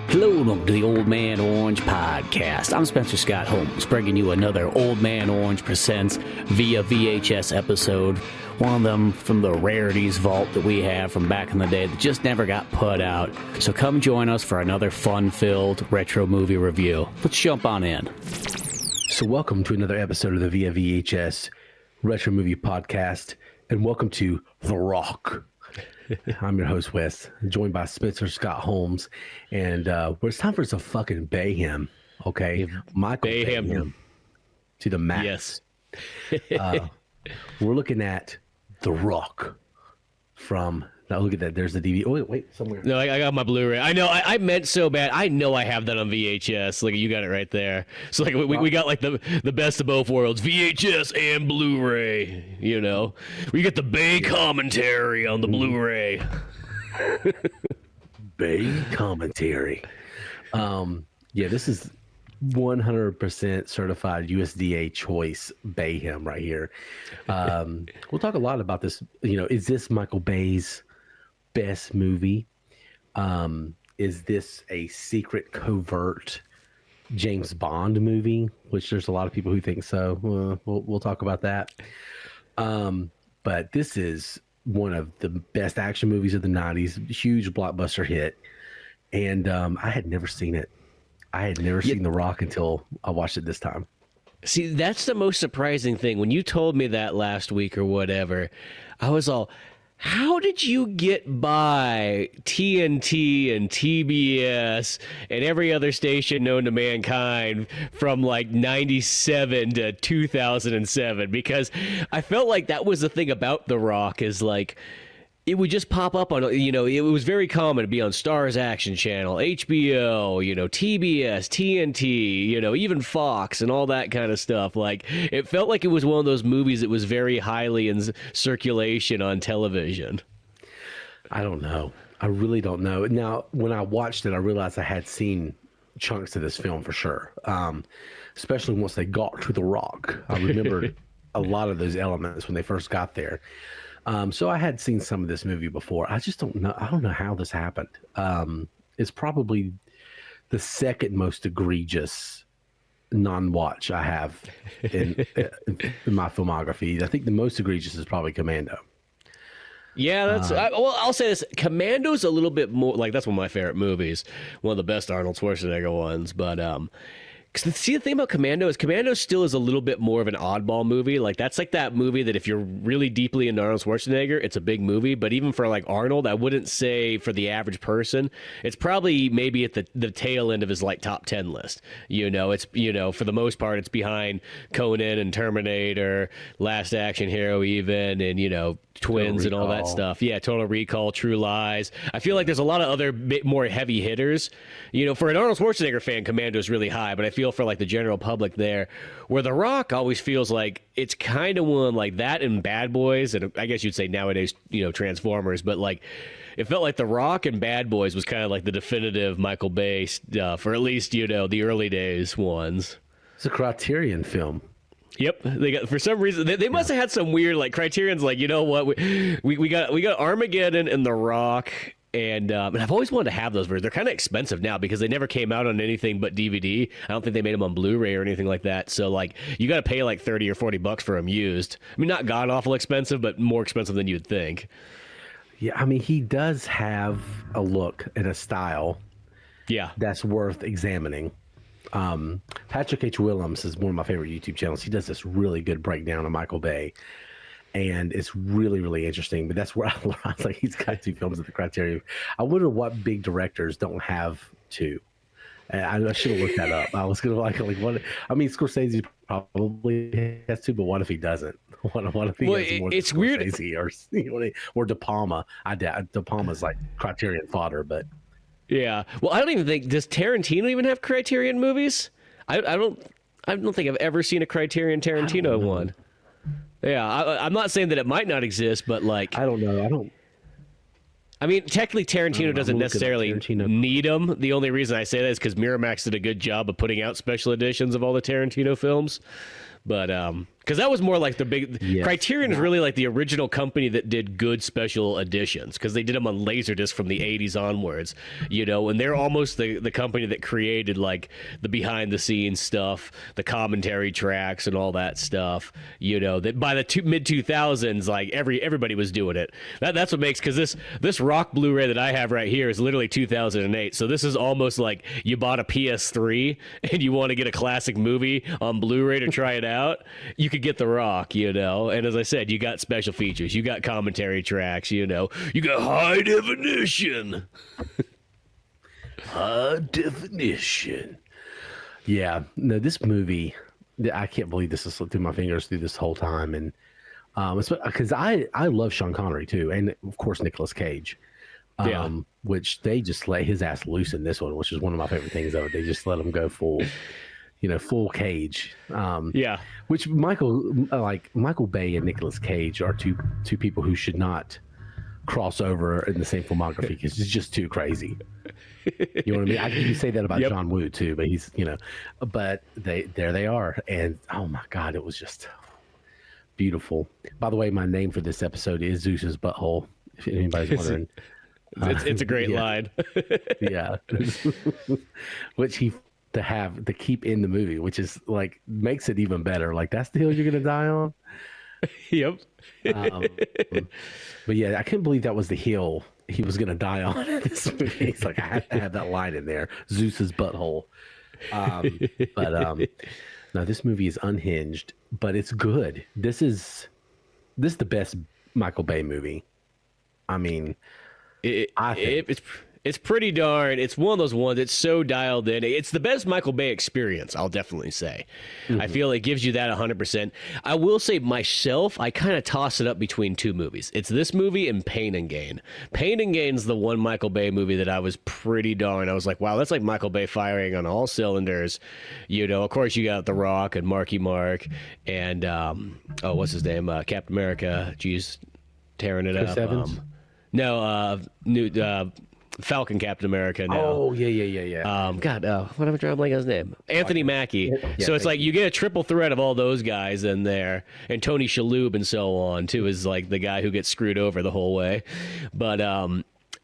Hello and welcome to the Old Man Orange podcast. I'm Spencer Scott Holmes, bringing you another Old Man Orange Presents via VHS episode. One of them from the rarities vault that we have from back in the day that just never got put out. So come join us for another fun-filled retro movie review. Let's jump on in. So welcome to another episode of the Via VHS Retro Movie Podcast, and welcome to The Rock. I'm your host, Wes, joined by Spencer Scott Holmes, and it's time for some fucking BAYHEM, okay? Micheal Biehn to the max. Yes. We're looking at The Rock from... Now look at that. There's the DVD. Oh, wait, somewhere. No, I got my Blu-ray. I know. I meant so bad. I know I have that on VHS. Like, you got it right there. So, like, we got, like, the best of both worlds. VHS and Blu-ray, you know. We get the Bay commentary on the Blu-ray. Bay commentary. Yeah, this is 100% certified USDA choice BAYHEM right here. We'll talk a lot about this. You know, is this Michael Bay's best movie? Is this a secret, covert James Bond movie? Which there's a lot of people who think so. We'll talk about that. But this is one of the best action movies of the 90s. Huge blockbuster hit. And I had never seen it. I had never seen The Rock until I watched it this time. See, that's the most surprising thing. When you told me that last week or whatever, I was all... How did you get by TNT and TBS and every other station known to mankind from like 97 to 2007? Because I felt like that was the thing about The Rock is like, it would just pop up on, you know, it was very common to be on Starz Action Channel, HBO, you know, TBS, TNT, you know, even Fox and all that kind of stuff. Like, it felt like it was one of those movies that was very highly in circulation on television. I don't know. I really don't know. Now, when I watched it, I realized I had seen chunks of this film for sure, especially once they got to The Rock. I remember a lot of those elements when they first got there. So I had seen some of this movie before. I just don't know. I don't know how this happened. It's probably the second most egregious non-watch I have in my filmography. I think the most egregious is probably Commando. Yeah, that's well. I'll say this: Commando's a little bit more like that's one of my favorite movies, one of the best Arnold Schwarzenegger ones. But because see, the thing about Commando still is a little bit more of an oddball movie. Like that's like that movie that if you're really deeply into Arnold Schwarzenegger, it's a big movie. But even for like Arnold, I wouldn't say for the average person, it's probably maybe at the tail end of his like top 10 list. You know, it's for the most part, it's behind Conan and Terminator, Last Action Hero, even, and Twins and all that stuff. Yeah, Total Recall, True Lies. I feel like there's a lot of other bit more heavy hitters. For an Arnold Schwarzenegger fan, Commando is really high, but I feel for like the general public there, where The Rock always feels like it's kind of one like that and Bad Boys, and I guess you'd say nowadays, Transformers, but like it felt like The Rock and Bad Boys was kind of like the definitive Michael Bay for at least, the early days ones. It's a Criterion film. Yep, they got for some reason they must have had some weird like Criterion's like what we got Armageddon and The Rock and I've always wanted to have those versions. They're kind of expensive now because they never came out on anything but DVD. I don't think they made them on Blu-ray or anything like that. So like you got to pay like $30 or $40 for them used. I mean, not god awful expensive, but more expensive than you'd think. Yeah, I mean he does have a look and a style. Yeah, that's worth examining. Patrick H. Willems is one of my favorite YouTube channels. He does this really good breakdown of Michael Bay, and it's really, really interesting. But that's where I was like, he's got two films at the Criterion. I wonder what big directors don't have two. And I should have looked that up. I was gonna like what? I mean, Scorsese probably has two, but what if he doesn't? What if he has more? It's than Scorsese weird. Or De Palma. I doubt De Palma's like Criterion fodder, but. Yeah. Well, I don't even think does Tarantino even have Criterion movies? I don't think I've ever seen a Criterion Tarantino one. Yeah, I'm not saying that it might not exist, but like I don't know. I mean, technically, Tarantino doesn't necessarily need them. The only reason I say that is because Miramax did a good job of putting out special editions of all the Tarantino films. But because that was more like the big Yes. Criterion is really like the original company that did good special editions because they did them on Laserdisc from the 80s onwards, and they're almost the company that created like the behind the scenes stuff, the commentary tracks and all that stuff, that by the mid 2000s, like everybody was doing it. That's what makes, because this rock Blu-ray that I have right here is literally 2008, so this is almost like you bought a PS3 and you want to get a classic movie on Blu-ray to try it out, you could get The Rock, and as I said, you got special features, you got commentary tracks, you got high definition. High definition. Yeah, no, this movie, I can't believe this has slipped through my fingers through this whole time, and because I love Sean Connery too, and of course Nicolas Cage. Which they just let his ass loose in this one, which is one of my favorite things of it. They just let him go full Cage. Which Michael Bay and Nicolas Cage are two people who should not cross over in the same filmography because it's just too crazy. You know what I mean? I can say that about John Woo too, but he's but there they are, and oh my God, it was just beautiful. By the way, my name for this episode is Zeus's Butthole. If anybody's wondering. It's a great line. Yeah. Which to keep in the movie, which is like makes it even better. Like, that's the hill you're gonna die on. Yep. But yeah, I couldn't believe that was the hill he was gonna die on in this movie. It's like, I have to have that line in there. Zeus's butthole. No, this movie is unhinged, but it's good. This is the best Michael Bay movie. I mean, it's pretty darn. It's one of those ones. It's so dialed in. It's the best Michael Bay experience, I'll definitely say. I feel it gives you that 100%. I will say myself, I kind of toss it up between two movies. It's this movie and Pain and Gain. Pain and Gain's the one Michael Bay movie that I was pretty darn. I was like, wow, that's like Michael Bay firing on all cylinders. Of course, you got The Rock and Marky Mark and what's his name? Captain America. Jeez, tearing it Chris up. Evans? Falcon Captain America now. Oh, yeah. God, what am I trying to blank on his name? Anthony Mackie. Yeah, so it's like you get a triple threat of all those guys in there, and Tony Shalhoub and so on too is like the guy who gets screwed over the whole way. But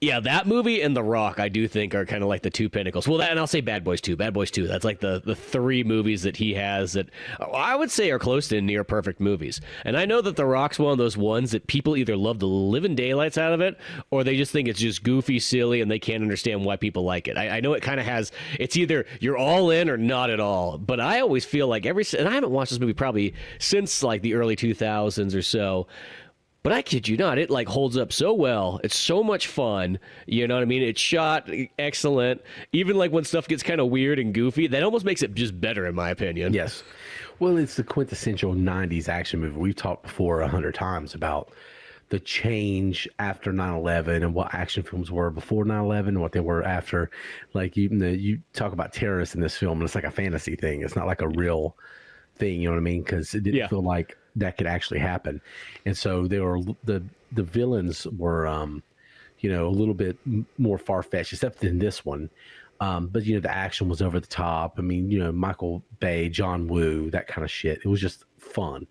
yeah, that movie and The Rock, I do think, are kind of like the two pinnacles. Well, and I'll say Bad Boys 2. Bad Boys 2, that's like the three movies that he has that I would say are close to near perfect movies. And I know that The Rock's one of those ones that people either love the living daylights out of it, or they just think it's just goofy, silly, and they can't understand why people like it. I know it kind of has, it's either you're all in or not at all. But I always feel like and I haven't watched this movie probably since like the early 2000s or so. But I kid you not, it like holds up so well. It's so much fun. You know what I mean? It's shot excellent. Even like when stuff gets kind of weird and goofy, that almost makes it just better in my opinion. Yes. Well, it's the quintessential 90s action movie. We've talked before 100 times about the change after 9/11 and what action films were before 9/11 and what they were after. Like, you talk about terrorists in this film, and it's like a fantasy thing. It's not like a real thing, you know what I mean? Because it didn't feel like that could actually happen. And so they were the villains were a little bit more far-fetched, except in this one. But the action was over the top. I mean, Michael Bay, John Woo, that kind of shit. It was just fun.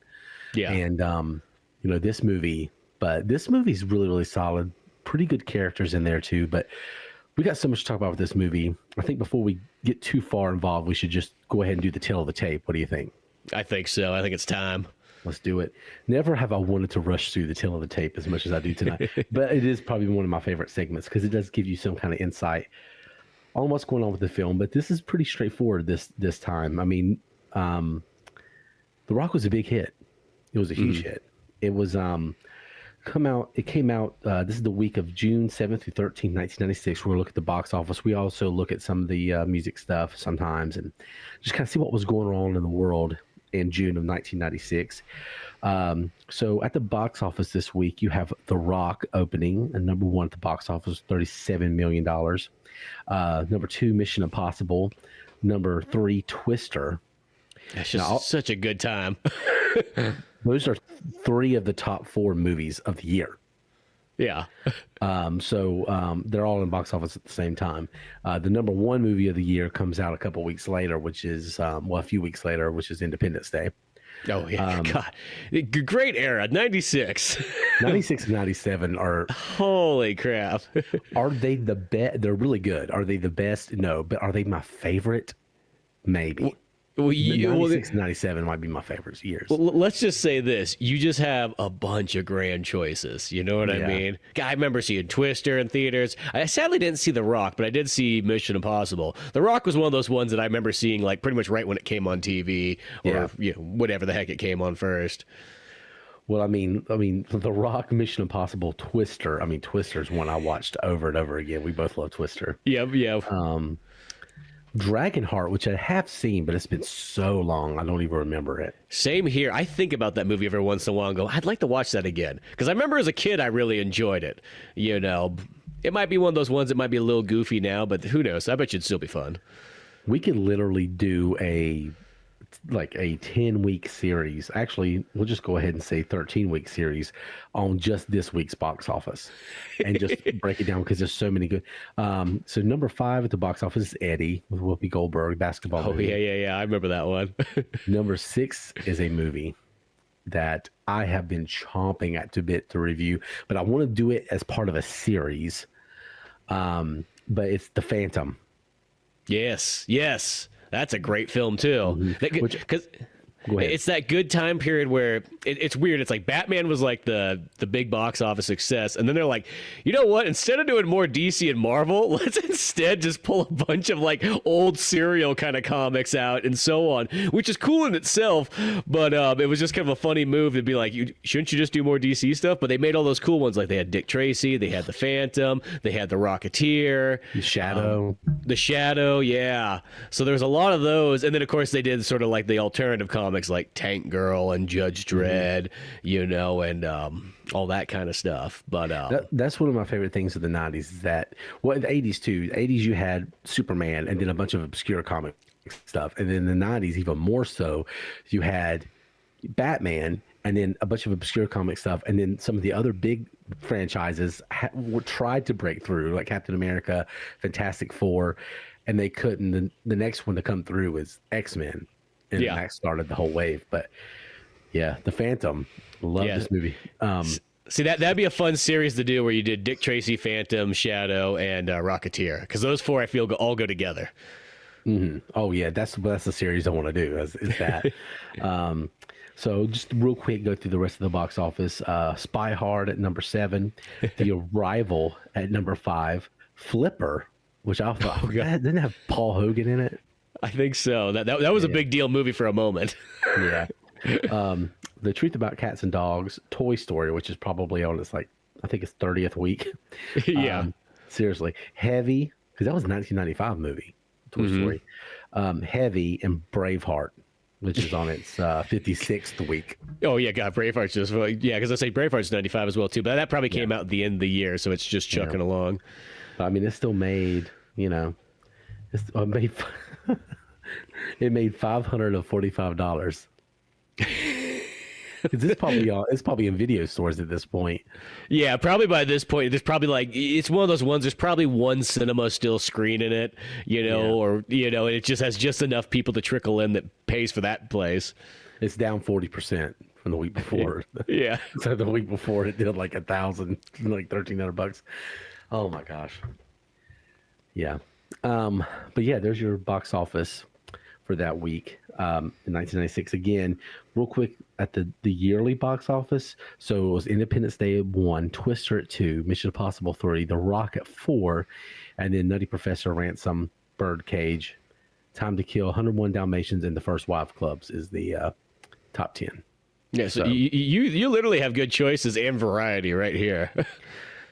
Yeah. And this movie's really, really solid. Pretty good characters in there too. But we got so much to talk about with this movie. I think before we get too far involved, we should just go ahead and do the tale of the tape. What do you think? I think so. I think it's time. Let's do it. Never have I wanted to rush through the tale of the tape as much as I do tonight. But it is probably one of my favorite segments because it does give you some kind of insight on what's going on with the film. But this is pretty straightforward this time. I mean, The Rock was a big hit. It was a huge hit. It was it came out this is the week of June 7th through 13th, 1996. We're going to look at the box office. We also look at some of the music stuff sometimes and just kind of see what was going on in the world in June of 1996. So at the box office this week, you have The Rock opening, and number one at the box office, $37 million. Number two, Mission Impossible. Number three, Twister. That's just such a good time. Those are three of the top four movies of the year. Yeah. So they're all in box office at the same time. The number one movie of the year comes out a couple weeks later, which is a few weeks later, which is Independence Day. Oh yeah, God, great era, 96. 96 and 97 are Holy crap. are they the best? They're really good. Are they the best? No, but are they my favorite? Maybe. Well, The 96 and 97 might be my favorite years. well, let's just say this. You just have a bunch of grand choices. You know what I Yeah. mean? I remember seeing Twister in theaters. I sadly didn't see The Rock, but I did see Mission Impossible. The Rock was one of those ones that I remember seeing like pretty much right when it came on TV or whatever the heck it came on first. Well, I mean, The Rock, Mission Impossible, Twister. I mean, Twister's one I watched over and over again. We both love Twister. Yeah. Dragonheart, which I have seen, but it's been so long, I don't even remember it. Same here. I think about that movie every once in a while and go, I'd like to watch that again. Because I remember as a kid, I really enjoyed it. You know, it might be one of those ones that might be a little goofy now, but who knows? I bet you it'd still be fun. We could literally do a 10-week series. Actually, we'll just go ahead and say 13-week series on just this week's box office and just break it down because there's so many good. So number 5 at the box office is Eddie with Whoopi Goldberg, basketball movie. Yeah. I remember that one. Number 6 is a movie that I have been chomping at to review, but I want to do it as part of a series. But it's The Phantom. Yes. That's a great film too. Because Go ahead. it's that good time period where it's weird. It's like Batman was like the big box office success, and then they're like, you know what? Instead of doing more DC and Marvel, let's instead just pull a bunch of like old serial kind of comics out and so on, which is cool in itself. But it was just kind of a funny move to be like, shouldn't you just do more DC stuff? But they made all those cool ones. Like they had Dick Tracy, they had the Phantom, they had the Rocketeer, The Shadow, yeah. So there's a lot of those, and then of course they did sort of like the alternative comics like Tank Girl and Judge Dredd, you know, and all that kind of stuff. But that's one of my favorite things of the 90s is that, well, the 80s too. The 80s you had Superman and then a bunch of obscure comic stuff. And then in the 90s, even more so, you had Batman and then a bunch of obscure comic stuff. And then some of the other big franchises tried to break through, like Captain America, Fantastic Four, and they couldn't. The next one to come through was X-Men. And that started the whole wave. But yeah, The Phantom. Love this movie. See, that'd be a fun series to do where you did Dick Tracy, Phantom, Shadow, and Rocketeer. Because those four, I feel, all go together. Mm-hmm. Oh, yeah. That's the series I want to do is that. So just real quick, go through the rest of the box office. Spy Hard at number 7. The Arrival at number 5. Flipper, which I thought, didn't have Paul Hogan in it? I think so. That was a big deal movie for a moment. Yeah. The Truth About Cats and Dogs, Toy Story, which is probably on its I think it's 30th week. Yeah. Seriously. Heavy, because that was a 1995 movie, Toy Story. Heavy and Braveheart, which is on its 56th week. Oh, yeah, God, Braveheart's just, because I say Braveheart's 95 as well, too. But that probably came out at the end of the year, so it's just chucking along. I mean, it still made, it made $545. It's probably in video stores at this point. Yeah, probably by this point, there's probably it's one of those ones. There's probably one cinema still screening it, and it just has just enough people to trickle in that pays for that place. It's down 40% from the week before. Yeah. So the week before it did like $1,000, like $1,300. Oh my gosh. Yeah. But yeah, there's your box office for that week in 1996. Again, real quick at the yearly box office. So it was Independence Day at 1, Twister at 2, Mission Impossible 3, The Rock at 4, and then Nutty Professor, Ransom, Birdcage, Time to Kill, 101 Dalmatians, and The First Wives Clubs is the top 10. Yeah, so you literally have good choices and variety right here.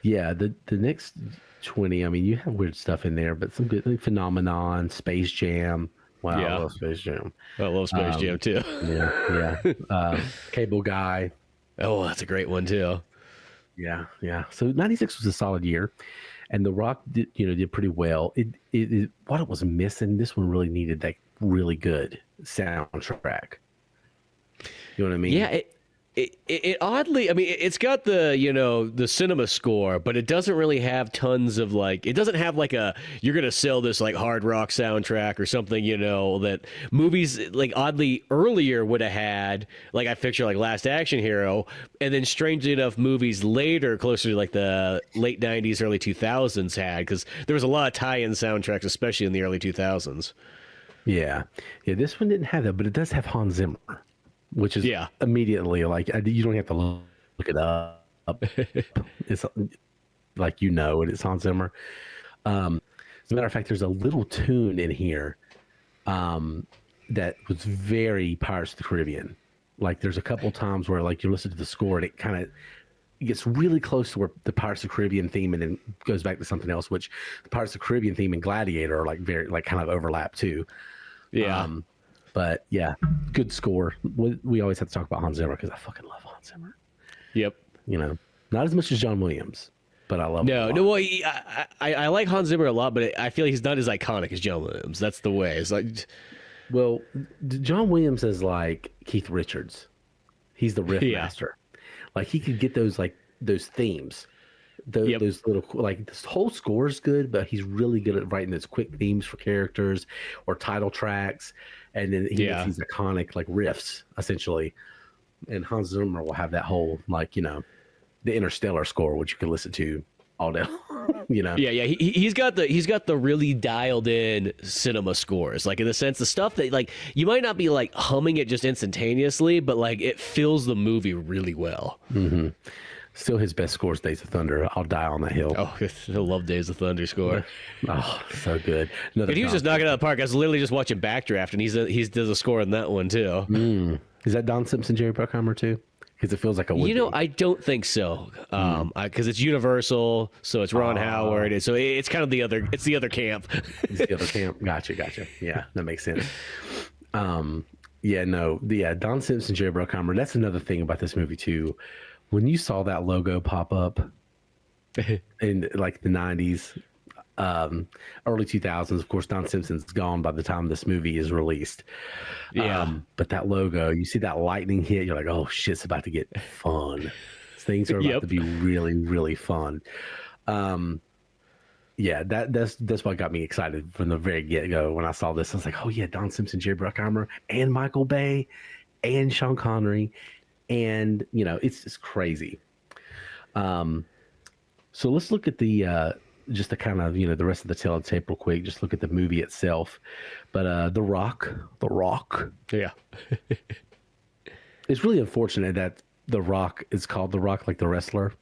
Yeah, the next 20, I mean, you have weird stuff in there, but some good Phenomenon, Space Jam. Wow, Yeah. I love Space Jam. I love Space Jam too. Yeah. Cable Guy. Oh, that's a great one too. Yeah. So 96 was a solid year, and The Rock did pretty well. It what it was missing, this one really needed that really good soundtrack. You know what I mean? Yeah, it oddly, I mean, it's got the, the cinema score, but it doesn't really have tons of like, it doesn't have like you're going to sell this like hard rock soundtrack or something, that movies like oddly earlier would have had, like I picture like Last Action Hero, and then strangely enough, movies later, closer to like the late 90s, early 2000s had, because there was a lot of tie-in soundtracks, especially in the early 2000s. Yeah. Yeah. This one didn't have that, but it does have Hans Zimmer, which is immediately like, you don't have to look it up. It's like, it's Hans Zimmer. As a matter of fact, there's a little tune in here that was very Pirates of the Caribbean. Like there's a couple times where like you listen to the score and it gets really close to where the Pirates of the Caribbean theme and then goes back to something else, which the Pirates of the Caribbean theme and Gladiator are like very like kind of overlap too. Yeah. But yeah, good score. We always have to talk about Hans Zimmer because I fucking love Hans Zimmer. Yep. Not as much as John Williams, but I love him. No. Well, I like Hans Zimmer a lot, but I feel like he's not as iconic as John Williams. That's the way. It's like, well, John Williams is like Keith Richards. He's the riff master. Like he could get those themes. Those little like this whole score is good, but he's really good at writing those quick themes for characters or title tracks, and then he makes these iconic like riffs essentially. And Hans Zimmer will have that whole like the Interstellar score, which you can listen to all day. Yeah. He's got the really dialed in cinema scores, like in the sense the stuff that like you might not be like humming it just instantaneously, but like it fills the movie really well. Mm-hmm. Still, his best score is Days of Thunder. I'll die on that hill. Oh, I love Days of Thunder score. Oh, so good. And he was just knocking it out of the park. I was literally just watching Backdraft, and he does a score in that one too. Is that Don Simpson, Jerry Bruckheimer too? Because it feels like I don't think so. Because it's Universal, so it's Ron Howard, and so it's kind of the other camp. It's the other camp. Gotcha. Yeah, that makes sense. Don Simpson, Jerry Bruckheimer. That's another thing about this movie too. When you saw that logo pop up in like the 90s, early 2000s, of course, Don Simpson's gone by the time this movie is released. Yeah. But that logo, you see that lightning hit, you're like, oh, shit's about to get fun. Things are about to be really, really fun. That's what got me excited from the very get-go. When I saw this, I was like, oh, yeah, Don Simpson, Jerry Bruckheimer, and Micheal Biehn, and Sean Connery. And it's just crazy. So let's look at the just the kind of the rest of the tail of the tape real quick. Just look at the movie itself. But the Rock, yeah, it's really unfortunate that the Rock is called the Rock, like the wrestler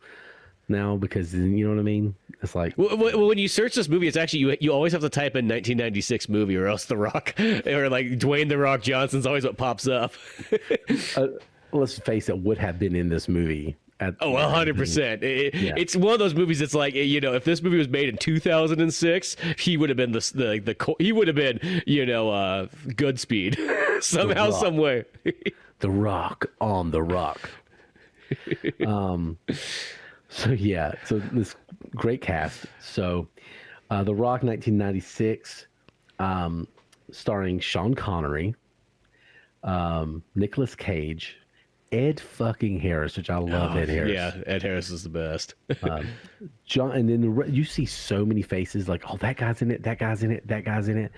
now, because you know what I mean. It's like when you search this movie, it's actually you always have to type in 1996 movie or else the Rock or like Dwayne the Rock Johnson's always what pops up. Let's face it, would have been in this movie. 100%. It's one of those movies that's like, if this movie was made in 2006, he would have been he would have been, Goodspeed somehow, some way. The Rock on the Rock. So this great cast. So, The Rock, 1996, starring Sean Connery, Nicolas Cage, Ed fucking Harris, which I love. Ed Harris. Yeah, Ed Harris is the best. John, and then you see so many faces like, oh, that guy's in it, that guy's in it, that guy's in it.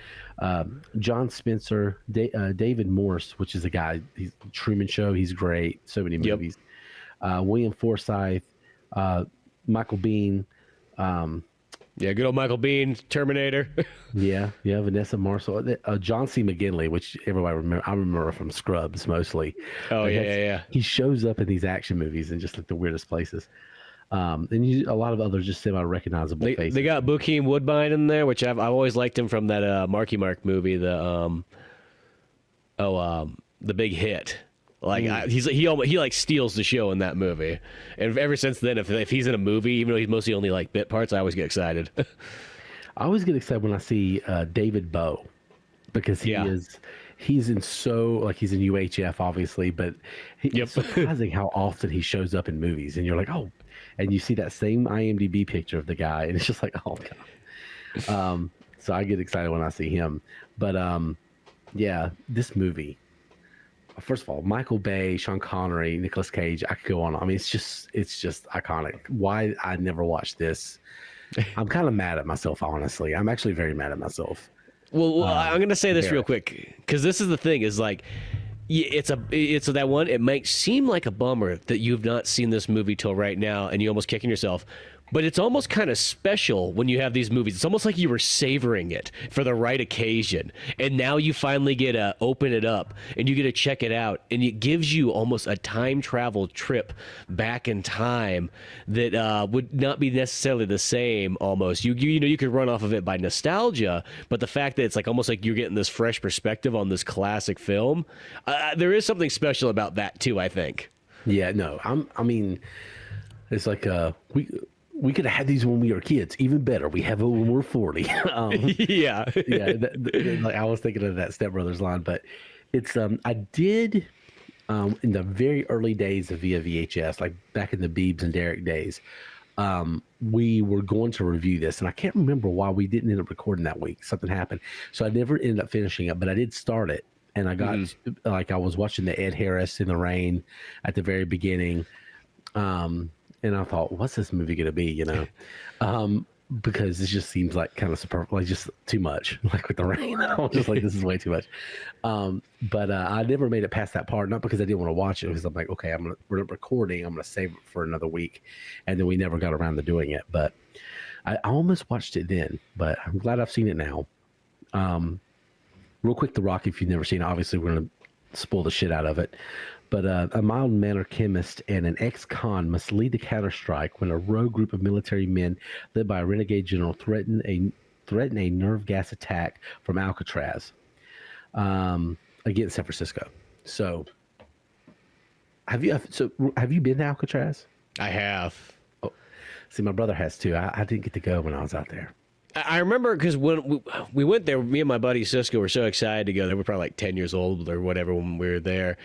John Spencer, David Morse, which is a guy, he's Truman Show, he's great. So many movies. William Forsythe, Micheal Biehn. Good old Micheal Biehn, Terminator. yeah, Vanessa Marshall, John C. McGinley, which everybody I remember from Scrubs mostly. Oh, yeah. He shows up in these action movies in just like the weirdest places. And a lot of other just semi-recognizable faces. They got Bokeem Woodbine in there, which I've always liked him from that Marky Mark movie, the Big Hit. Like he like steals the show in that movie, and ever since then, if he's in a movie, even though he's mostly only like bit parts, I always get excited. I always get excited when I see David Bowe, because he's in he's in UHF obviously, but it's surprising how often he shows up in movies, and you're like, oh, and you see that same IMDb picture of the guy, and it's just like, oh god. So I get excited when I see him, but this movie. first of all, Michael Bay, Sean Connery, Nicolas Cage. I could go on. I mean, it's just iconic. Why I never watched this? I'm kind of mad at myself, honestly. I'm actually very mad at myself. Well, I'm going to say this real quick because this is the thing: is like, it's that one. It might seem like a bummer that you've not seen this movie till right now, and you're almost kicking yourself. But it's almost kind of special when you have these movies. It's almost like you were savoring it for the right occasion. And now you finally get to open it up and you get to check it out. And it gives you almost a time travel trip back in time that would not be necessarily the same almost. You know, you could run off of it by nostalgia, but the fact that it's like almost like you're getting this fresh perspective on this classic film, there is something special about that too, I think. Yeah, no, I mean, it's like we could have had these when we were kids. Even better, we have it when we're 40. Yeah. Yeah. Like I was thinking of that Step Brothers line, but it's I did in the very early days of via VHS, like back in the Beebs and Derek days. We were going to review this, and I can't remember why we didn't end up recording that week. Something happened, so I never ended up finishing it. But I did start it, and I got like I was watching the Ed Harris in the rain at the very beginning. And I thought, what's this movie going to be, you know? Because it just seems like kind of superb, like just too much, like with the rain. I was just like, this is way too much. But I never made it past that part, not because I didn't want to watch it, because I'm like, okay, we're recording, I'm going to save it for another week. And then we never got around to doing it. But I almost watched it then, but I'm glad I've seen it now. Real quick, The Rock, if you've never seen it, obviously we're going to spoil the shit out of it. But a mild-mannered chemist and an ex-con must lead the counterstrike when a rogue group of military men led by a renegade general threaten a nerve gas attack from Alcatraz against San Francisco. So, have you been to Alcatraz? I have. Oh, see, my brother has too. I didn't get to go when I was out there. I remember because when we went there, me and my buddy Cisco were so excited to go. They were probably like 10 years old or whatever when we were there.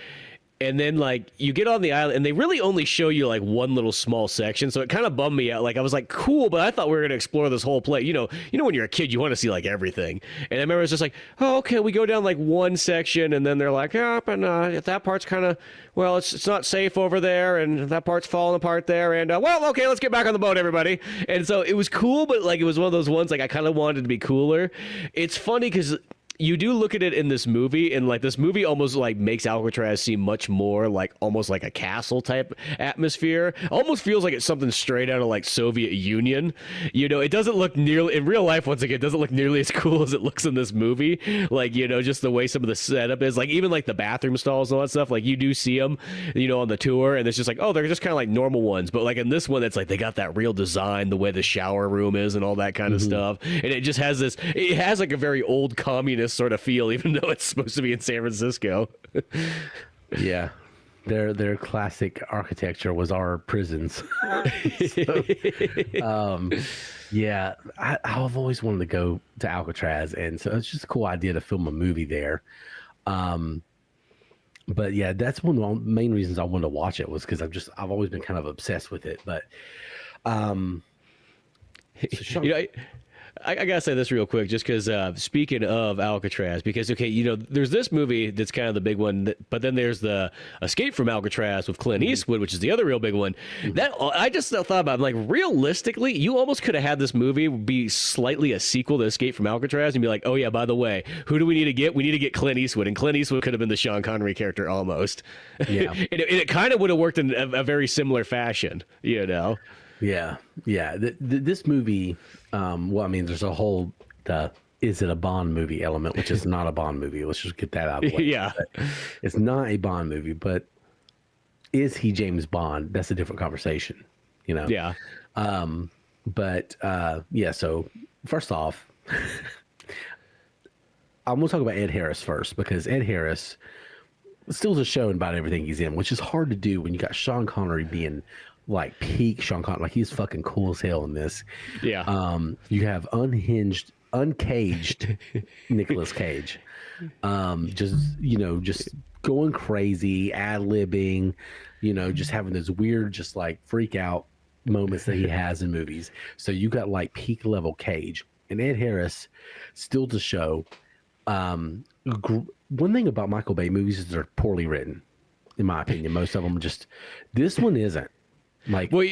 And then, like, you get on the island, and they really only show you, like, one little small section, so it kind of bummed me out. Like, I was like, cool, but I thought we were going to explore this whole place. You know, when you're a kid, you want to see, like, everything. And I remember it was just like, oh, okay, we go down, like, one section, and then they're like, yeah, and that part's kind of, well, it's not safe over there, and that part's falling apart there, and, well, okay, let's get back on the boat, everybody. And so it was cool, but, like, it was one of those ones, like, I kind of wanted to be cooler. It's funny because you do look at it in this movie, and like this movie almost like makes Alcatraz seem much more like almost like a castle type atmosphere. Almost feels like it's something straight out of like Soviet Union. You know, it doesn't look nearly in real life. Once again, it doesn't look nearly as cool as it looks in this movie. Like, you know, just the way some of the setup is. Like even like the bathroom stalls and all that stuff. Like you do see them, you know, on the tour, and it's just like, oh, they're just kind of like normal ones. But like in this one, it's like they got that real design, the way the shower room is, and all that kind of stuff. And it just has this. It has like a very old communist sort of feel, even though it's supposed to be in San Francisco. Yeah, their classic architecture was our prisons. So, yeah, I've always wanted to go to Alcatraz, and so it's just a cool idea to film a movie there. But yeah, that's one of the main reasons I wanted to watch it was because I've always been kind of obsessed with it. But so Sean, you know, I gotta say this real quick, just because speaking of Alcatraz, because okay, you know, there's this movie that's kind of the big one, but then there's the Escape from Alcatraz with Clint Eastwood, which is the other real big one. That I just thought about, I'm like, realistically, you almost could have had this movie be slightly a sequel to Escape from Alcatraz, and be like, oh yeah, by the way, who do we need to get? We need to get Clint Eastwood, and Clint Eastwood could have been the Sean Connery character almost. Yeah, and it kind of would have worked in a very similar fashion, you know. Yeah. This movie, well, I mean, there's a whole is it a Bond movie element, which is not a Bond movie. Let's just get that out of the way. Yeah, but it's not a Bond movie, but is he James Bond? That's a different conversation, you know. Yeah. But yeah. So first off, I'm gonna talk about Ed Harris first, because Ed Harris still just showing about everything he's in, which is hard to do when you got Sean Connery being like peak Sean Connery, like he's fucking cool as hell in this. Yeah. You have uncaged Nicolas Cage, just going crazy, ad-libbing, just having those weird, just like freak out moments that he has in movies. So you got like peak level Cage, and Ed Harris still to show one thing about Michael Bay movies is they're poorly written, in my opinion. Most of them are just. This one isn't. Like, Well,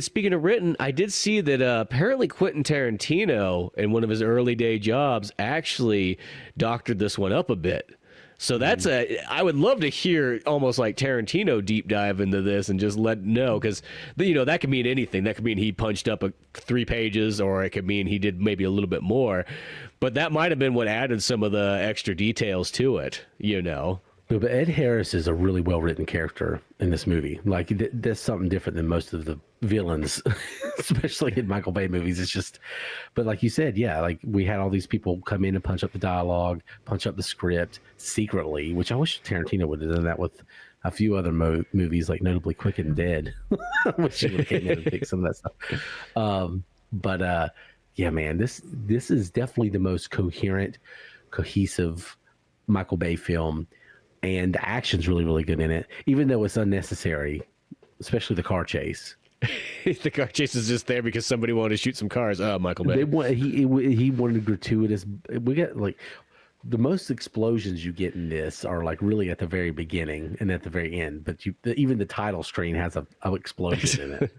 speaking of written, I did see that apparently Quentin Tarantino, in one of his early day jobs, actually doctored this one up a bit. So that's I would love to hear almost like Tarantino deep dive into this and just let know, because that could mean anything. That could mean he punched up 3 pages, or it could mean he did maybe a little bit more. But that might have been what added some of the extra details to it. But Ed Harris is a really well-written character in this movie. Like, that's something different than most of the villains, especially in Michael Bay movies. It's just, but like you said, yeah, like we had all these people come in and punch up the dialogue, punch up the script secretly, which I wish Tarantino would have done that with a few other movies, like notably Quick and Dead, which he would have came in and fixed some of that stuff. Yeah, man, this is definitely the most coherent, cohesive Michael Bay film. And the action's really, really good in it, even though it's unnecessary, especially the car chase. The car chase is just there because somebody wanted to shoot some cars. Oh, Michael Bay. He wanted gratuitous. We get like the most explosions you get in this are like really at the very beginning and at the very end. But even the title screen has a explosion in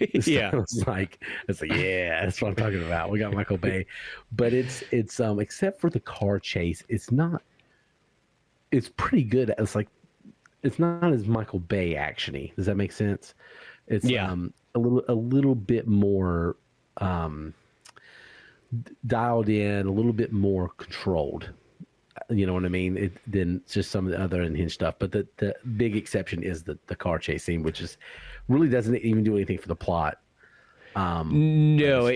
it. Yeah, it's like yeah, that's what I'm talking about. We got Michael Bay, but it's except for the car chase, it's not. It's pretty good. It's like it's not as Michael Bay actiony. Does that make sense? It's a little bit more dialed in, a little bit more controlled. You know what I mean? Than just some of the other unhinged stuff. But the big exception is the car chase scene, which is really doesn't even do anything for the plot. No,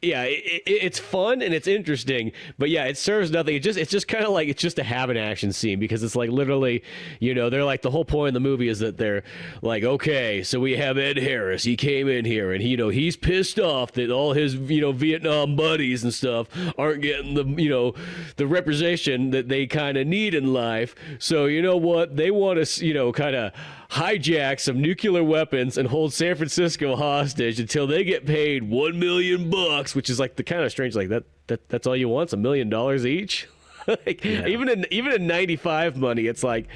it's fun and it's interesting, but yeah, it serves nothing. It's just kind of like it's just to have an action scene, because it's like literally, they're like, the whole point of the movie is that they're like, okay, so we have Ed Harris. He came in here and he's pissed off that all his Vietnam buddies and stuff aren't getting the representation that they kind of need in life. So you know what? They want to kind of hijack some nuclear weapons and hold San Francisco hostage until they get paid $1 million, which is like the kind of strange, like that's all you want, $1 million each. Like, yeah. Even in 95 money, it's like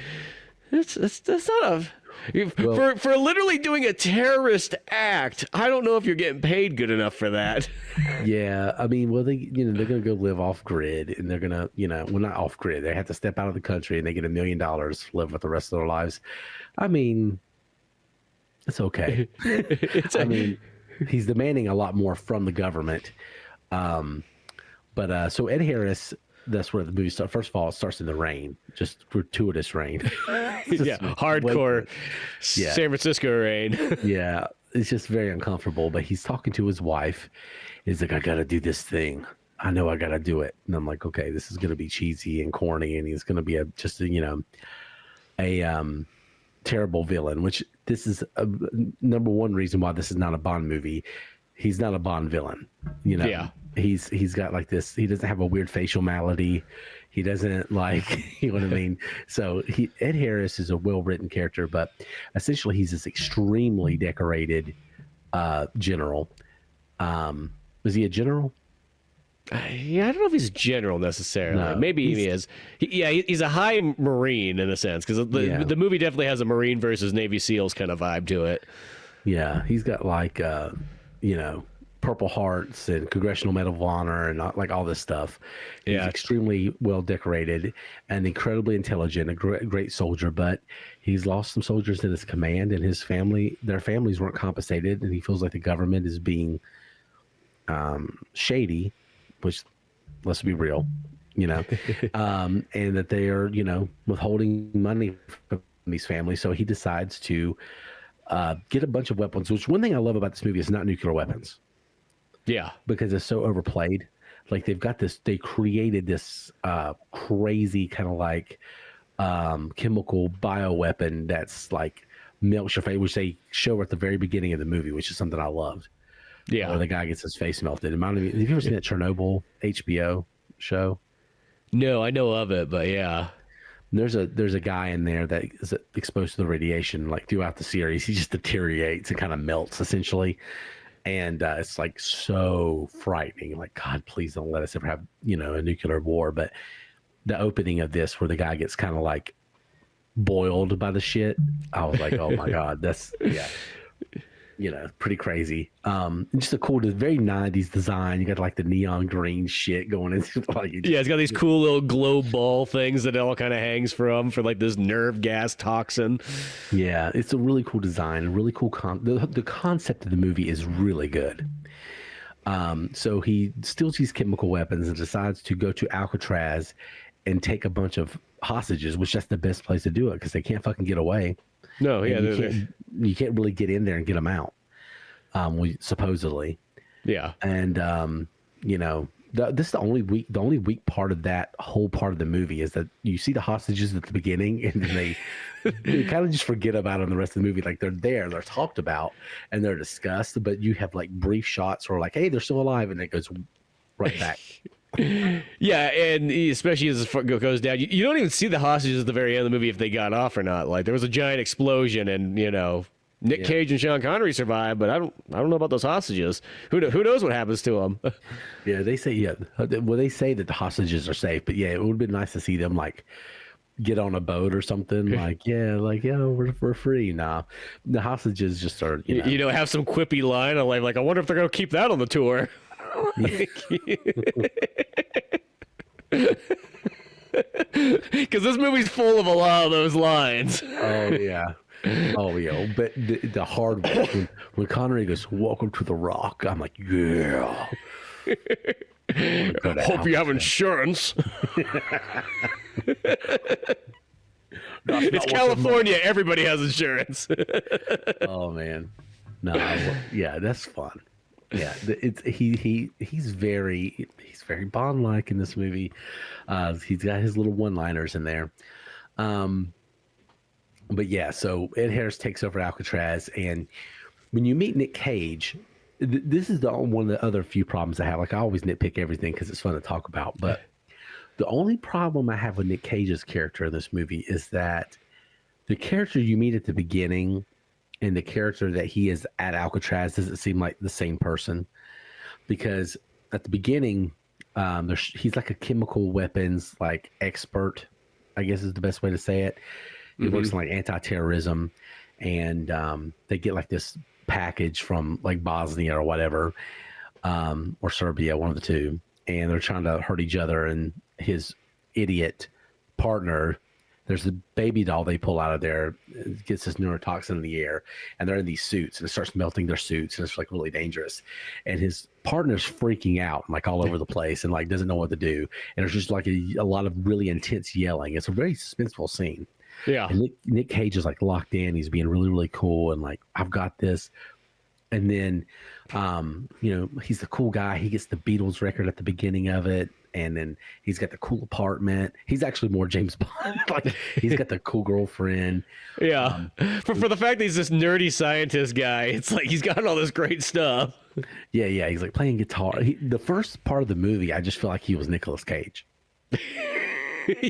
that's not a for literally doing a terrorist act. I don't know if you're getting paid good enough for that. Yeah, I mean, well, they're gonna go live off grid, and they're gonna well, not off grid. They have to step out of the country, and they get $1 million to live with the rest of their lives. I mean, it's okay. I mean, he's demanding a lot more from the government. So Ed Harris, that's where the movie starts. First of all, it starts in the rain, just gratuitous rain. Yeah, hardcore San Francisco rain. Yeah, it's just very uncomfortable. But he's talking to his wife. He's like, I got to do this thing. I know I got to do it. And I'm like, okay, this is going to be cheesy and corny, and he's going to be a terrible villain, which this is number one reason why this is not a Bond movie. He's not a Bond villain. Yeah. He's got like this. He doesn't have a weird facial malady. He doesn't like, you know what I mean? So Ed Harris is a well-written character, but essentially he's this extremely decorated general. Was he a general? Yeah, I don't know if he's a general necessarily. No, maybe he is. He's a high Marine in a sense, because the movie definitely has a Marine versus Navy SEALs kind of vibe to it. Yeah, he's got like, Purple Hearts and Congressional Medal of Honor and like all this stuff. He's extremely well decorated and incredibly intelligent, a great soldier, but he's lost some soldiers in his command, and their families weren't compensated, and he feels like the government is being shady, which, let's be real, and that they are, withholding money from these families. So he decides to get a bunch of weapons, which one thing I love about this movie is not nuclear weapons. Yeah. Because it's so overplayed. Like they created this crazy kind of like chemical bioweapon that's like melts your face, which they show at the very beginning of the movie, which is something I loved. Yeah. Where the guy gets his face melted. Have you ever seen that Chernobyl HBO show? No, I know of it, but yeah. There's a guy in there that is exposed to the radiation like throughout the series. He just deteriorates and kind of melts essentially. And it's like so frightening. Like, God, please don't let us ever have, a nuclear war. But the opening of this where the guy gets kind of like boiled by the shit, I was like, oh my God, that's, yeah, you know, pretty crazy. Just a cool, very 90s design. You got like the neon green shit going into like, Yeah, it's got these cool little glow ball things that it all kind of hangs from for like this nerve gas toxin. yeah, it's a really cool design, really cool. The concept of the movie is really good. So he steals these chemical weapons and decides to go to Alcatraz and take a bunch of hostages, which that's the best place to do it because they can't fucking get away. No, yeah, you can't really get in there and get them out. Supposedly, yeah, and you know, this is the only weak part of that whole part of the movie is that you see the hostages at the beginning and then they kind of just forget about them the rest of the movie. Like they're talked about and they're discussed, but you have like brief shots where like, hey, they're still alive, and it goes right back. Yeah, and especially as it goes down, you don't even see the hostages at the very end of the movie if they got off or not. Like there was a giant explosion, and you know, Nick Cage and Sean Connery survived, but I don't know about those hostages. Who knows what happens to them? Yeah, they say they say that the hostages are safe, but yeah, it would have been nice to see them like get on a boat or something. Like we're free now. The hostages just are you know have some quippy line on like I wonder if they're gonna keep that on the tour. Because this movie's full of a lot of those lines. Oh yeah. But the hard one when Connery goes, "Welcome to the Rock," I'm like, yeah. Hope you have insurance. It's California. Everybody has insurance. Oh man, no, yeah, that's fun. Yeah, he's very Bond-like in this movie. He's got his little one-liners in there. But yeah, so Ed Harris takes over Alcatraz, and when you meet Nick Cage, this is one of the other few problems I have. Like I always nitpick everything because it's fun to talk about, but the only problem I have with Nick Cage's character in this movie is that the character you meet at the beginning and the character that he is at Alcatraz doesn't seem like the same person, because at the beginning, he's like a chemical weapons like expert, I guess is the best way to say it. He works in like anti-terrorism, and they get like this package from like Bosnia or whatever, or Serbia, one of the two, and they're trying to hurt each other. And his idiot partner, there's a baby doll they pull out of there, it gets this neurotoxin in the air, and they're in these suits, and it starts melting their suits, and it's like really dangerous. And his partner's freaking out like all over the place and like doesn't know what to do. And there's just like a lot of really intense yelling. It's a very suspenseful scene. Yeah. And Nick Cage is like locked in. He's being really, really cool and like, I've got this. And then, he's the cool guy. He gets the Beatles record at the beginning of it. And then he's got the cool apartment. He's actually more James Bond. Like he's got the cool girlfriend. Yeah. For the fact that he's this nerdy scientist guy, it's like he's got all this great stuff. Yeah. He's like playing guitar. The first part of the movie, I just feel like he was Nicolas Cage.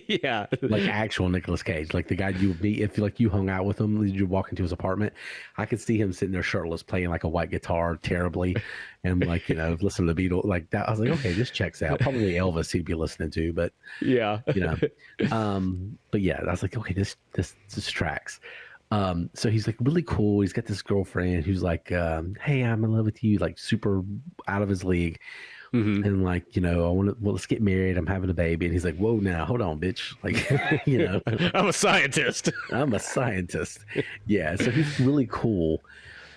Yeah, like actual Nicolas Cage, like the guy you would meet if like you hung out with him, you walk into his apartment. I could see him sitting there shirtless, playing like a white guitar terribly, and like listen to the Beatles like that. I was like, okay, this checks out. Probably Elvis he'd be listening to, but yeah, but yeah, I was like, okay, this tracks. So he's like really cool. He's got this girlfriend who's like, hey, I'm in love with you, like super out of his league. Mm-hmm. And like, let's get married. I'm having a baby. And he's like, whoa, now hold on, bitch. Like, I'm a scientist. I'm a scientist. Yeah. So he's really cool.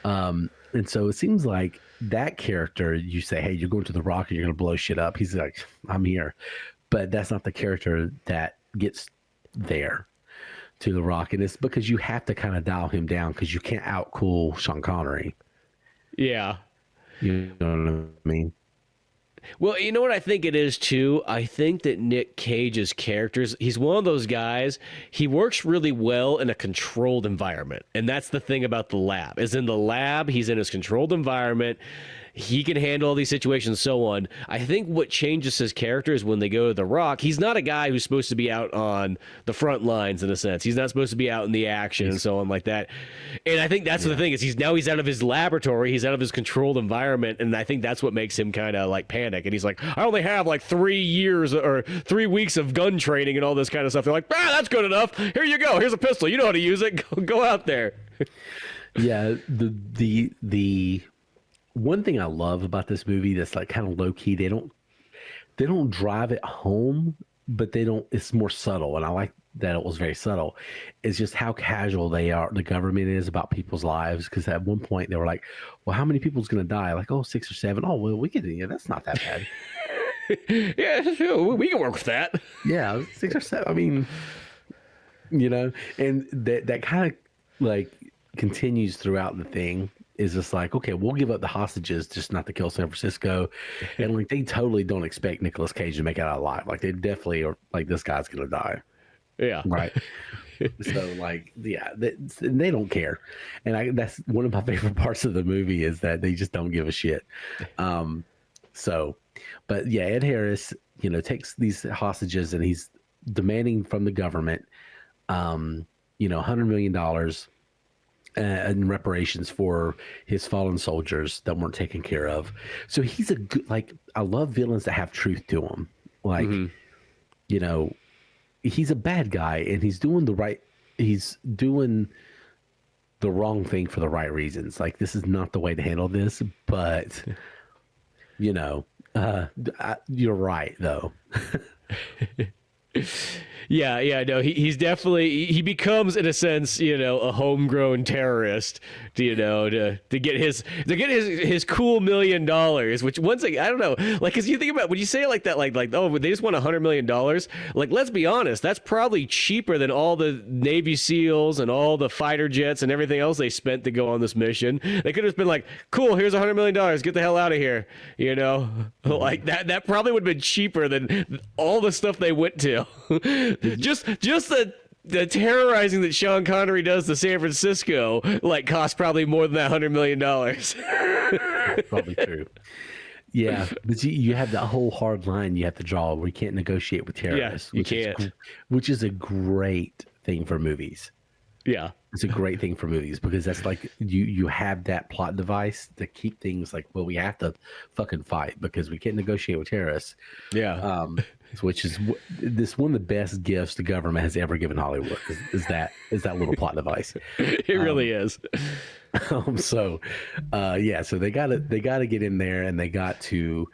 And so it seems like that character, you say, hey, you're going to the Rock and you're going to blow shit up. He's like, I'm here. But that's not the character that gets there to the Rock. And it's because you have to kind of dial him down because you can't outcool Sean Connery. Yeah. You know what I mean? Well, you know what I think it is, too? I think that Nick Cage's characters, he's one of those guys, he works really well in a controlled environment. And that's the thing about the lab, is in the lab, he's in his controlled environment. he can handle all these situations, so on. I think what changes his character is when they go to The Rock. He's not a guy who's supposed to be out on the front lines in a sense. He's not supposed to be out in the action and so on like that. And I think that's the thing is he's out of his laboratory, he's out of his controlled environment, and I think that's what makes him kind of like panic. And he's like, I only have like 3 years or 3 weeks of gun training and all this kind of stuff. They're like, that's good enough. Here you go. Here's a pistol. You know how to use it. Go out there. Yeah, the one thing I love about this movie that's like kind of low key, they don't drive it home, but it's more subtle, and I like that it was very subtle. It's just how casual the government is about people's lives, because at one point they were like, well, how many people's gonna die? Like, 6 or 7. Oh, well, that's not that bad. Yeah, sure, we can work with that. Yeah, 6 or 7. I mean, and that kind of like continues throughout the thing. Is just like, okay, we'll give up the hostages just not to kill San Francisco. And like they totally don't expect Nicolas Cage to make it out alive. Like they definitely are like, this guy's gonna die. Yeah. Right. So like, yeah, they don't care. And that's one of my favorite parts of the movie is that they just don't give a shit. But yeah, Ed Harris, takes these hostages and he's demanding from the government, $100 million in reparations for his fallen soldiers that weren't taken care of. So he's a good, like, I love villains that have truth to them. Like, he's a bad guy and he's doing the wrong thing for the right reasons. Like, this is not the way to handle this, but you're right though. Yeah, no, he's definitely, he becomes in a sense, a homegrown terrorist, to get his cool $1 million, which once again, I don't know, like, cause you think about, when you say it like that, like, oh, they just want $100 million. Like, let's be honest, that's probably cheaper than all the Navy SEALs and all the fighter jets and everything else they spent to go on this mission. They could have just been like, cool, here's $100 million, get the hell out of here. Like that probably would have been cheaper than all the stuff they went to. just the terrorizing that Sean Connery does to San Francisco costs probably more than that $100 million. Probably true. Yeah, but you have that whole hard line you have to draw where you can't negotiate with terrorists. Yeah, you can't. Which is a great thing for movies. Yeah. It's a great thing for movies because that's like you have that plot device to keep things like, well, we have to fucking fight because we can't negotiate with terrorists. Yeah. Which is one of the best gifts the government has ever given Hollywood is that little plot device. It really is. So they gotta get in there and they got to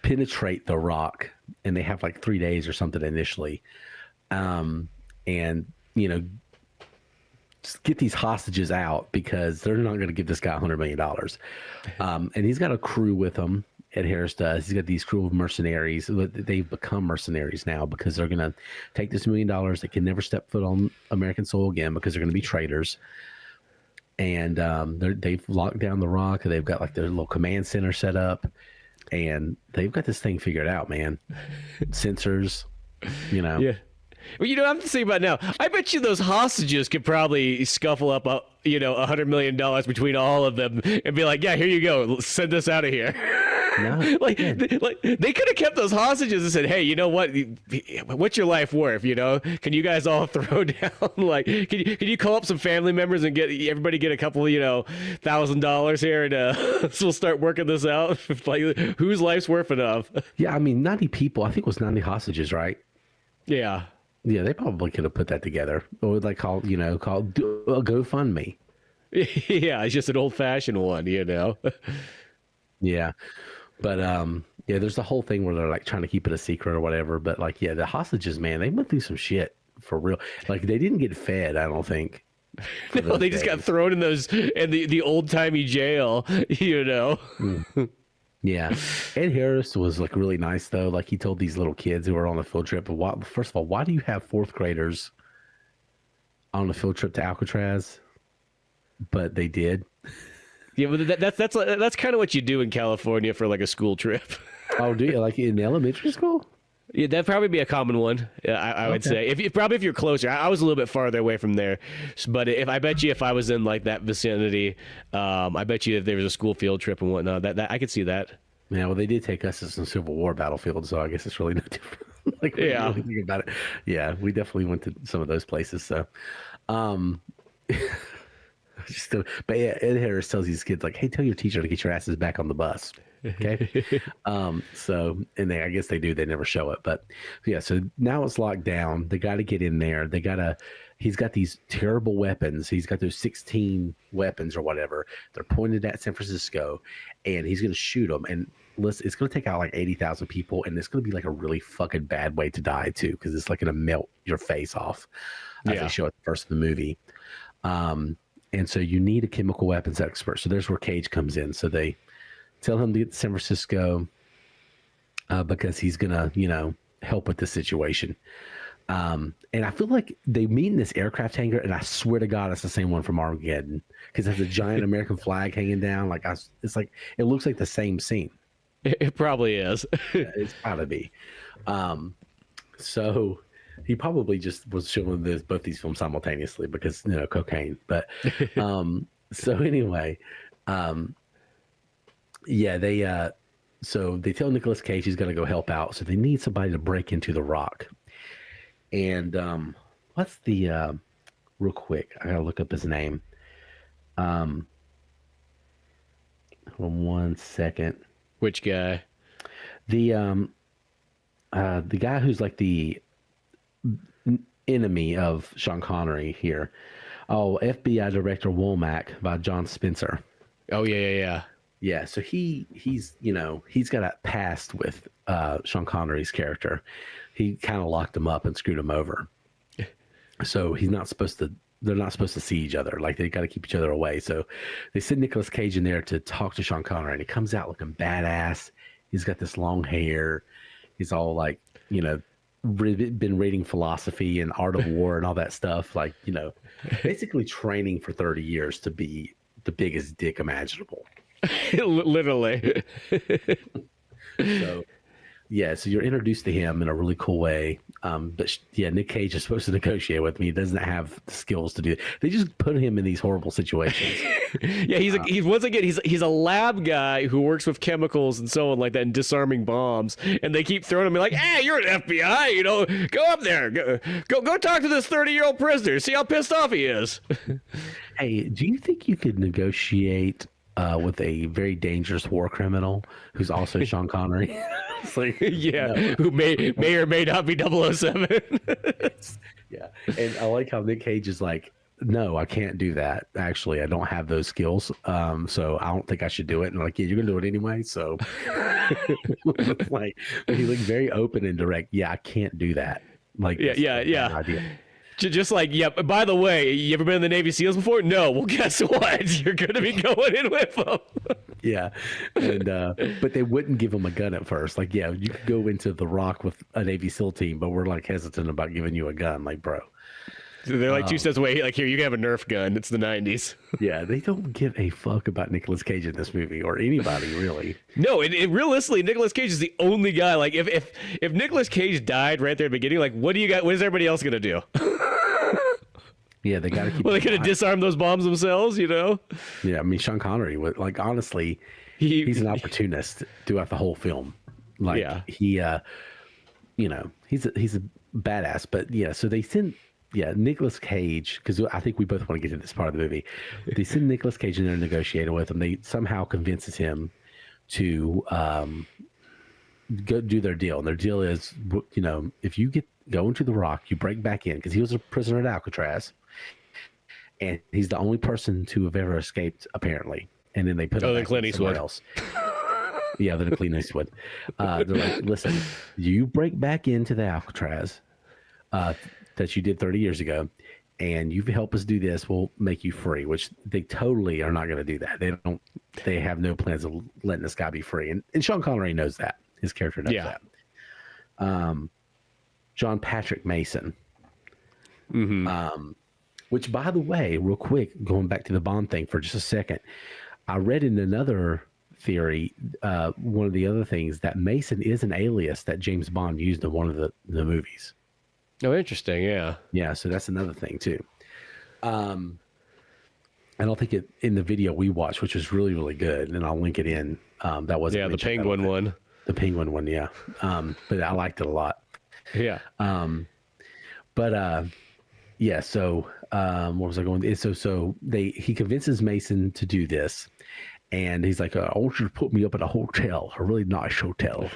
penetrate the rock, and they have like 3 days or something initially, and just get these hostages out because they're not going to give this guy $100 million. And he's got a crew with him. Ed Harris does. He's got these crew of mercenaries. They've become mercenaries now because they're going to take this $1 million. They can never step foot on American soil again because they're going to be traitors. And they've locked down the rock. They've got like their little command center set up, and they've got this thing figured out, man. Sensors, Yeah. Well, I'm thinking about now. I bet you those hostages could probably scuffle up, $100 million between all of them and be like, yeah, here you go. Send us out of here. No, they could have kept those hostages and said, hey, you know what? What's your life worth? Can you guys all throw down? Like, can you call up some family members and get a couple, $1,000 here and so we'll start working this out. Like, whose life's worth enough? Yeah, I mean, 90 people. I think it was 90 hostages, right? Yeah. Yeah, they probably could have put that together. Or like call GoFundMe. Yeah, it's just an old-fashioned one, Yeah. But there's the whole thing where they're like trying to keep it a secret or whatever. But like, yeah, the hostages, man, they went through some shit for real. Like they didn't get fed, I don't think. No, they just got thrown in the old-timey jail, Yeah. Ed Harris was like really nice though. Like he told these little kids who were on a field trip, first of all, why do you have fourth graders on a field trip to Alcatraz? But they did. Yeah, but that's kind of what you do in California for like a school trip. Oh, do you like in elementary school? Yeah, that'd probably be a common one. I would say if you're closer. I was a little bit farther away from there, but I bet you if I was in like that vicinity, I bet you if there was a school field trip and whatnot, that I could see that. Yeah, well, they did take us to some Civil War battlefields, so I guess it's really no different. Like, when you really think about it. Yeah, we definitely went to some of those places. So, but yeah, Ed Harris tells these kids like, "Hey, tell your teacher to get your asses back on the bus." Okay. So, and I guess they do. They never show it, but yeah. So now it's locked down. They got to get in there. He's got these terrible weapons. He's got those 16 weapons or whatever. They're pointed at San Francisco, and he's going to shoot them. And listen, it's going to take out like 80,000 people, and it's going to be like a really fucking bad way to die too, because it's like going to melt your face off. As they show at the first of the movie. And so you need a chemical weapons expert. So there's where Cage comes in. So they tell him to get to San Francisco because he's going to, help with the situation. And I feel like they meet in this aircraft hangar, and I swear to God, it's the same one from Armageddon because there's a giant American flag hanging down. It's like it looks like the same scene. It probably is. Yeah, it's gotta be. So he probably just was showing both these films simultaneously because cocaine. But so anyway, so they tell Nicolas Cage he's gonna go help out. So they need somebody to break into the Rock. And what's the real quick? I gotta look up his name. Hold on 1 second. Which guy? The guy who's like the enemy of Sean Connery here. Oh, FBI Director Womack by John Spencer. Oh yeah. Yeah, so he's got a past with Sean Connery's character. He kind of locked him up and screwed him over. So they're not supposed to see each other. Like they got to keep each other away. So they send Nicolas Cage in there to talk to Sean Connery, and he comes out looking badass. He's got this long hair. He's all like, been reading philosophy and art of war and all that stuff. Like, basically training for 30 years to be the biggest dick imaginable. Literally. So you're introduced to him in a really cool way. But Nick Cage is supposed to negotiate with me. He doesn't have the skills to do it. They just put him in these horrible situations. Yeah, he's a lab guy who works with chemicals and so on like that and disarming bombs. And they keep throwing him like, "Hey, you're an FBI, go up there, go talk to this 30-year-old prisoner. See how pissed off he is." Hey, do you think you could negotiate with a very dangerous war criminal who's also Sean Connery? It's like, who may or may not be 007. Yeah, and I like how Nick Cage is like, "No, I can't do that. Actually, I don't have those skills. So I don't think I should do it." And I'm like, "Yeah, you're gonna do it anyway." So, like, he looked very open and direct. Yeah, I can't do that. Like, yeah. Idea. Just like, by the way, you ever been in the Navy SEALs before? No. Well, guess what? You're going to be going in with them. Yeah. And, but they wouldn't give him a gun at first. Like, yeah, you could go into the Rock with a Navy SEAL team, but we're like hesitant about giving you a gun. Like, bro. So they're like 2 steps away. Like, here, you can have a Nerf gun. It's the 90s. Yeah, they don't give a fuck about Nicolas Cage in this movie or anybody, really. No, and realistically, Nicolas Cage is the only guy. Like, if Nicolas Cage died right there at the beginning, like, what is everybody else going to do? Yeah, they got to keep. Well, they could have disarmed those bombs themselves, Yeah, I mean, Sean Connery would, like, honestly, he's an opportunist throughout the whole film. Like, he's a badass. But yeah, so they send Nicolas Cage, because I think we both want to get to this part of the movie. They send Nicolas Cage in there negotiating with him. They somehow convinces him to go do their deal, and their deal is, if you go into the Rock, you break back in, because he was a prisoner at Alcatraz. And he's the only person to have ever escaped, apparently. And then they put him back Clint Eastwood else. Yeah, the Clint Eastwood. They're like, "Listen, you break back into the Alcatraz that you did 30 years ago, and you help us do this, we'll make you free." Which they totally are not going to do that. They have no plans of letting this guy be free. And Sean Connery knows that. His character knows that. John Patrick Mason. Mm-hmm. Which, by the way, real quick, going back to the Bond thing for just a second, I read in another theory, one of the other things, that Mason is an alias that James Bond used in one of the movies. Oh, interesting. Yeah. Yeah, so that's another thing too. I don't think it in the video we watched, which was really, really good, and I'll link it in. That wasn't the penguin one. The penguin one, yeah. But I liked it a lot. Yeah. Yeah. So what was I going? So he convinces Mason to do this, and he's like, "I want you to put me up at a hotel, a really nice hotel,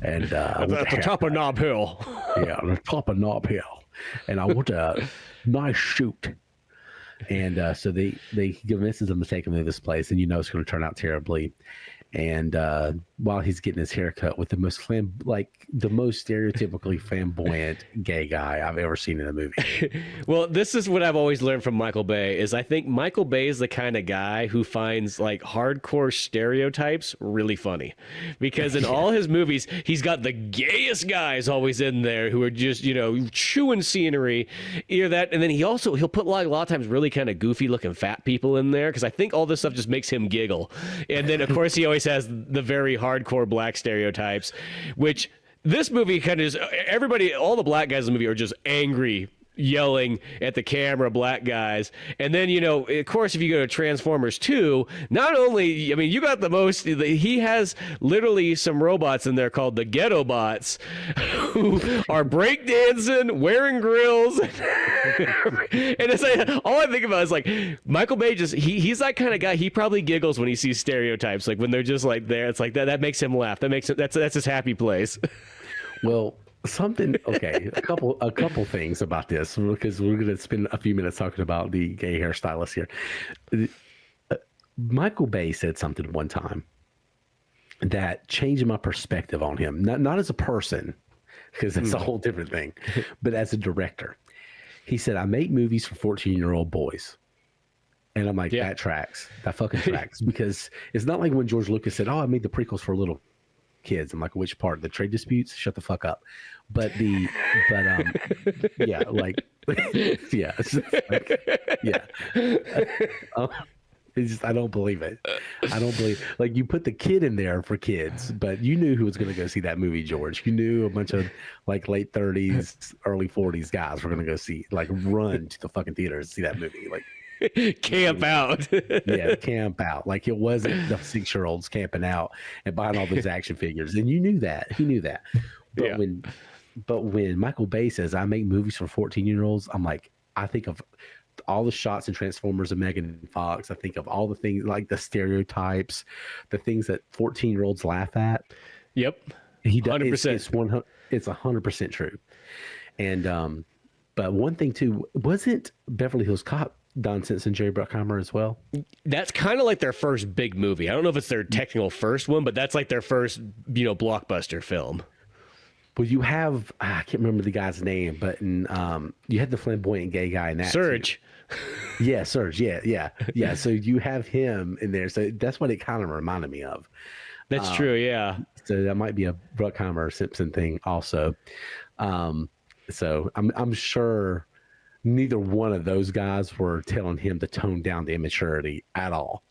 and at the top of Nob Hill." Yeah, on the top of Nob Hill, and I want a nice shoot. And so he convinces him to take him to this place, and it's going to turn out terribly. And while he's getting his haircut with the most stereotypically flamboyant gay guy I've ever seen in a movie. Well, this is what I've always learned from Michael Bay is I think Michael Bay is the kind of guy who finds like hardcore stereotypes really funny, because in all his movies he's got the gayest guys always in there who are just chewing scenery, either that, and then he'll put like a lot of times really kind of goofy looking fat people in there because I think all this stuff just makes him giggle, and then of course he always has the very hardcore black stereotypes, which this movie kind of is. Everybody, all the black guys in the movie are just angry, yelling at the camera, black guys. And then, of course, if you go to Transformers 2, not only, you got he has literally some robots in there called the Ghetto Bots who are breakdancing, wearing grills. And it's like, all I think about is like, Michael Bay he's that kind of guy. He probably giggles when he sees stereotypes. Like when they're just like there, it's like that makes him laugh. That's his happy place. Well, a couple things about this, because we're going to spend a few minutes talking about the gay hairstylist here. Michael Bay said something one time that changed my perspective on him. Not as a person, because that's a whole different thing, but as a director. He said, "I make movies for 14-year-old boys." And I'm like, that tracks. That fucking tracks. Because it's not like when George Lucas said, "Oh, I made the prequels for little kids." I'm like, which part? The trade disputes? Shut the fuck up. But yeah, like, yeah. It's like, yeah. It's just, I don't believe it. Like, you put the kid in there for kids, but you knew who was going to go see that movie, George. You knew a bunch of like late 30s, early 40s guys were going to go see, like, run to the fucking theaters to see that movie. Like, camp out. Yeah, camp out. Like, it wasn't the 6-year-olds camping out and buying all those action figures. And you knew that. He knew that. But when Michael Bay says, "I make movies for 14-year-olds," I'm like, I think of all the shots in Transformers of Megan Fox. I think of all the things, like the stereotypes, the things that 14-year-olds laugh at. Yep. He does. 100%. It's 100% true. And but one thing too, wasn't Beverly Hills Cop Don Simpson, Jerry Bruckheimer as well? That's kind of like their first big movie. I don't know if it's their technical first one, but that's like their first, blockbuster film. Well, you have, I can't remember the guy's name, but you had the flamboyant gay guy in that. Surge. Yeah, Surge. Yeah. So you have him in there. So that's what it kind of reminded me of. That's true. Yeah. So that might be a Bruckheimer Simpson thing also. So I'm sure neither one of those guys were telling him to tone down the immaturity at all.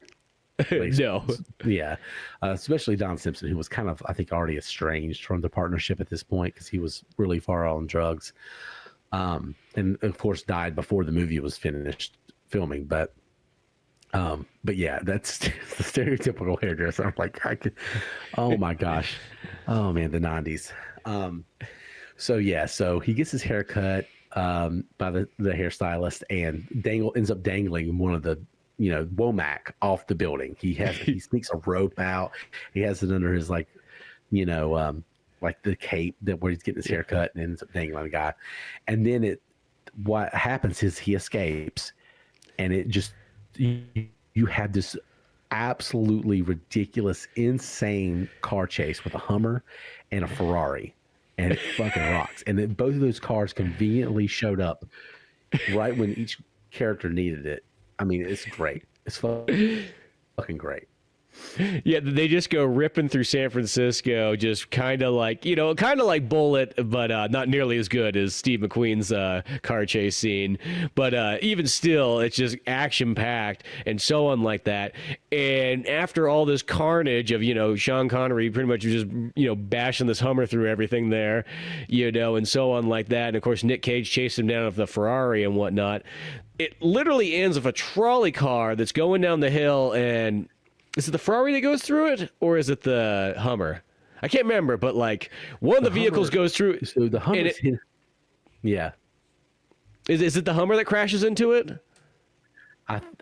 No. Yeah. Especially Don Simpson, who was kind of, I think, already estranged from the partnership at this point because he was really far on drugs. And of course died before the movie was finished filming. But yeah, that's the stereotypical hairdresser. I'm like, oh my gosh. Oh man, the 90s. So he gets his hair cut by the hairstylist and ends up dangling one of the Womack off the building. He sneaks a rope out. He has it under his like the cape where he's getting his hair cut, and ends up dangling the guy. And then what happens is he escapes, and it just you have this absolutely ridiculous, insane car chase with a Hummer and a Ferrari, and it fucking rocks. And then both of those cars conveniently showed up right when each character needed it. I mean, it's great. It's fucking great. Yeah, they just go ripping through San Francisco, just kind of like, kind of like Bullet, but not nearly as good as Steve McQueen's car chase scene. But even still, it's just action-packed and so on like that. And after all this carnage of, Sean Connery pretty much just, bashing this Hummer through everything there, and so on like that. And, of course, Nick Cage chased him down with the Ferrari and whatnot. It literally ends with a trolley car that's going down the hill, and is it the Ferrari that goes through it, or is it the Hummer? I can't remember, but like one of the vehicles goes through. So the Hummer, yeah. Is it the Hummer that crashes into it?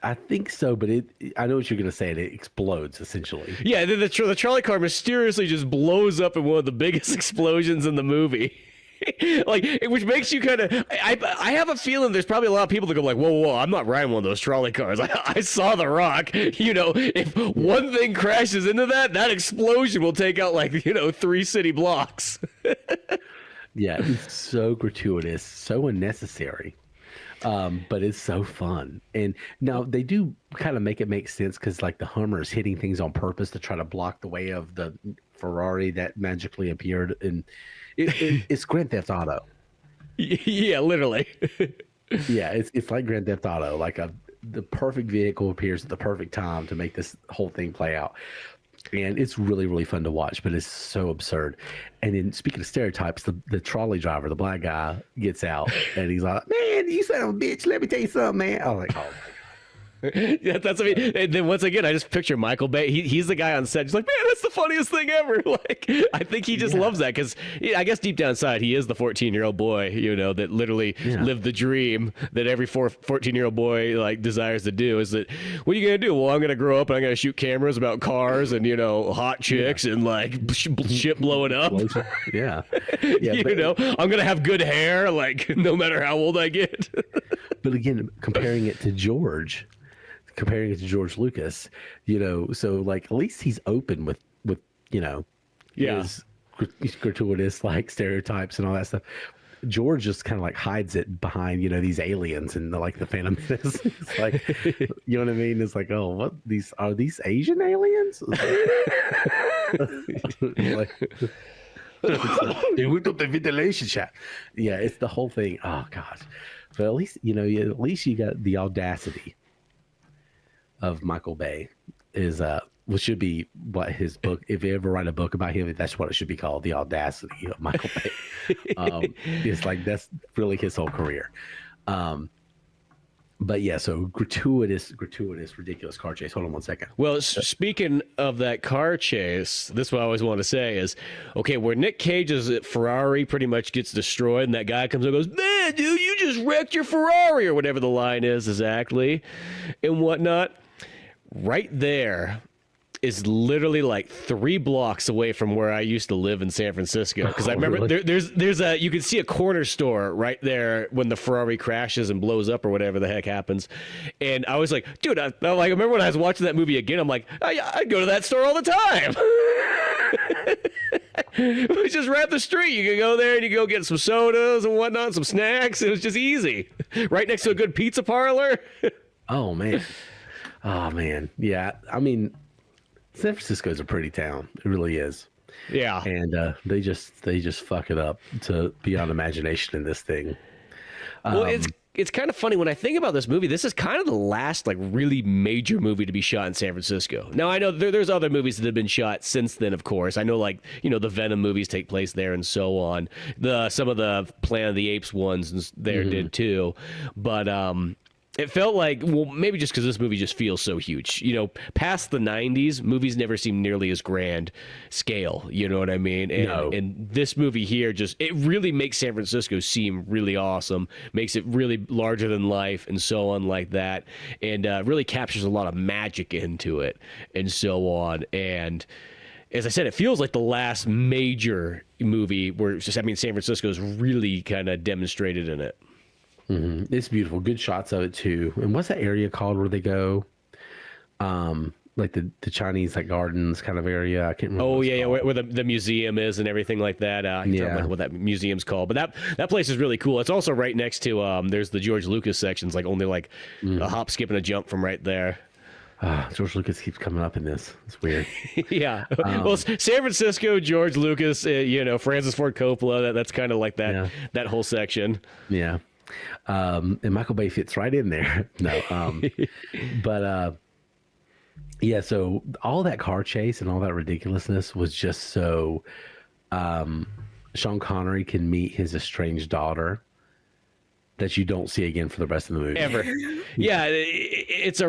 I think so, but I know what you're going to say. It explodes essentially. Yeah, the trolley car mysteriously just blows up in one of the biggest explosions in the movie. Which makes you kind of. I have a feeling there's probably a lot of people that go like, whoa, I'm not riding one of those trolley cars. I saw The Rock. If one thing crashes into that explosion will take out 3 city blocks. Yeah, it's so gratuitous, so unnecessary, but it's so fun. And now they do kind of make it make sense because the Hummer is hitting things on purpose to try to block the way of the Ferrari that magically appeared in. It's Grand Theft Auto. Yeah, literally. Yeah, it's like Grand Theft Auto. The perfect vehicle appears at the perfect time to make this whole thing play out. And it's really, really fun to watch, but it's so absurd. And then speaking of stereotypes, the trolley driver, the black guy, gets out and he's like, "Man, you son of a bitch, let me tell you something, man." I was like, "Oh my God." Yeah, that's what I mean. And then once again, I just picture Michael Bay. He's the guy on set. He's like, man, that's the funniest thing ever. I think he just loves that because I guess deep down inside, he is the 14-year-old boy, that literally lived the dream that every 14-year-old boy desires to do. Is that what are you gonna do? Well, I'm gonna grow up and I'm gonna shoot cameras about cars and hot chicks and shit blowing up. Yeah, I'm gonna have good hair, no matter how old I get. But again, comparing it to George Lucas, so at least he's open with his gratuitous stereotypes and all that stuff. George just kind of hides it behind these aliens and the Phantom Menace. It's you know what I mean? It's oh, what are these Asian aliens? They whipped up the ventilation shaft. Yeah, it's the whole thing. Oh gosh. But at least you got the audacity of Michael Bay is which should be what his book. If you ever write a book about him, that's what it should be called: The Audacity of Michael Bay. It's that's really his whole career. But yeah, so gratuitous, ridiculous car chase. Hold on one second. Well, speaking of that car chase, this is what I always want to say is, okay, where Nick Cage's Ferrari pretty much gets destroyed, and that guy comes and goes, man, dude, you just wrecked your Ferrari, or whatever the line is exactly, and whatnot. Right there is literally 3 blocks away from where I used to live in San Francisco. Because I remember really? there's a, you can see a corner store right there when the Ferrari crashes and blows up or whatever the heck happens. And I was like, dude, I remember when I was watching that movie again, I'm like, I'd go to that store all the time. It was just right up the street. You could go there and you go get some sodas and whatnot, some snacks. It was just easy. Right next to a good pizza parlor. Oh, man. Yeah, I mean, San Francisco's a pretty town. It really is. Yeah. And they just fuck it up to beyond imagination in this thing. Well, it's kind of funny when I think about this movie. This is kind of the last really major movie to be shot in San Francisco. Now I know there's other movies that have been shot since then. Of course, I know the Venom movies take place there and so on. Some of the Planet of the Apes ones there did too, but it felt maybe just because this movie just feels so huge. Past the 90s, movies never seemed nearly as grand scale. You know what I mean? And this movie here it really makes San Francisco seem really awesome, makes it really larger than life and so on like that, and really captures a lot of magic into it and so on. And as I said, it feels like the last major movie where San Francisco's really kind of demonstrated in it. Mm-hmm. It's beautiful. Good shots of it too. And what's that area called where they go? The Chinese gardens kind of area. I can't remember. Oh yeah, where the museum is and everything like that. I can't remember what that museum's called, but that place is really cool. It's also right next to there's the George Lucas sections, only a hop, skip, and a jump from right there. George Lucas keeps coming up in this. It's weird. Yeah. Well, San Francisco, George Lucas, Francis Ford Coppola. That's kind of like that that whole section. Yeah. And Michael Bay fits right in there. No. But yeah, so all that car chase and all that ridiculousness was just so Sean Connery can meet his estranged daughter that you don't see again for the rest of the movie. Ever. Yeah, it's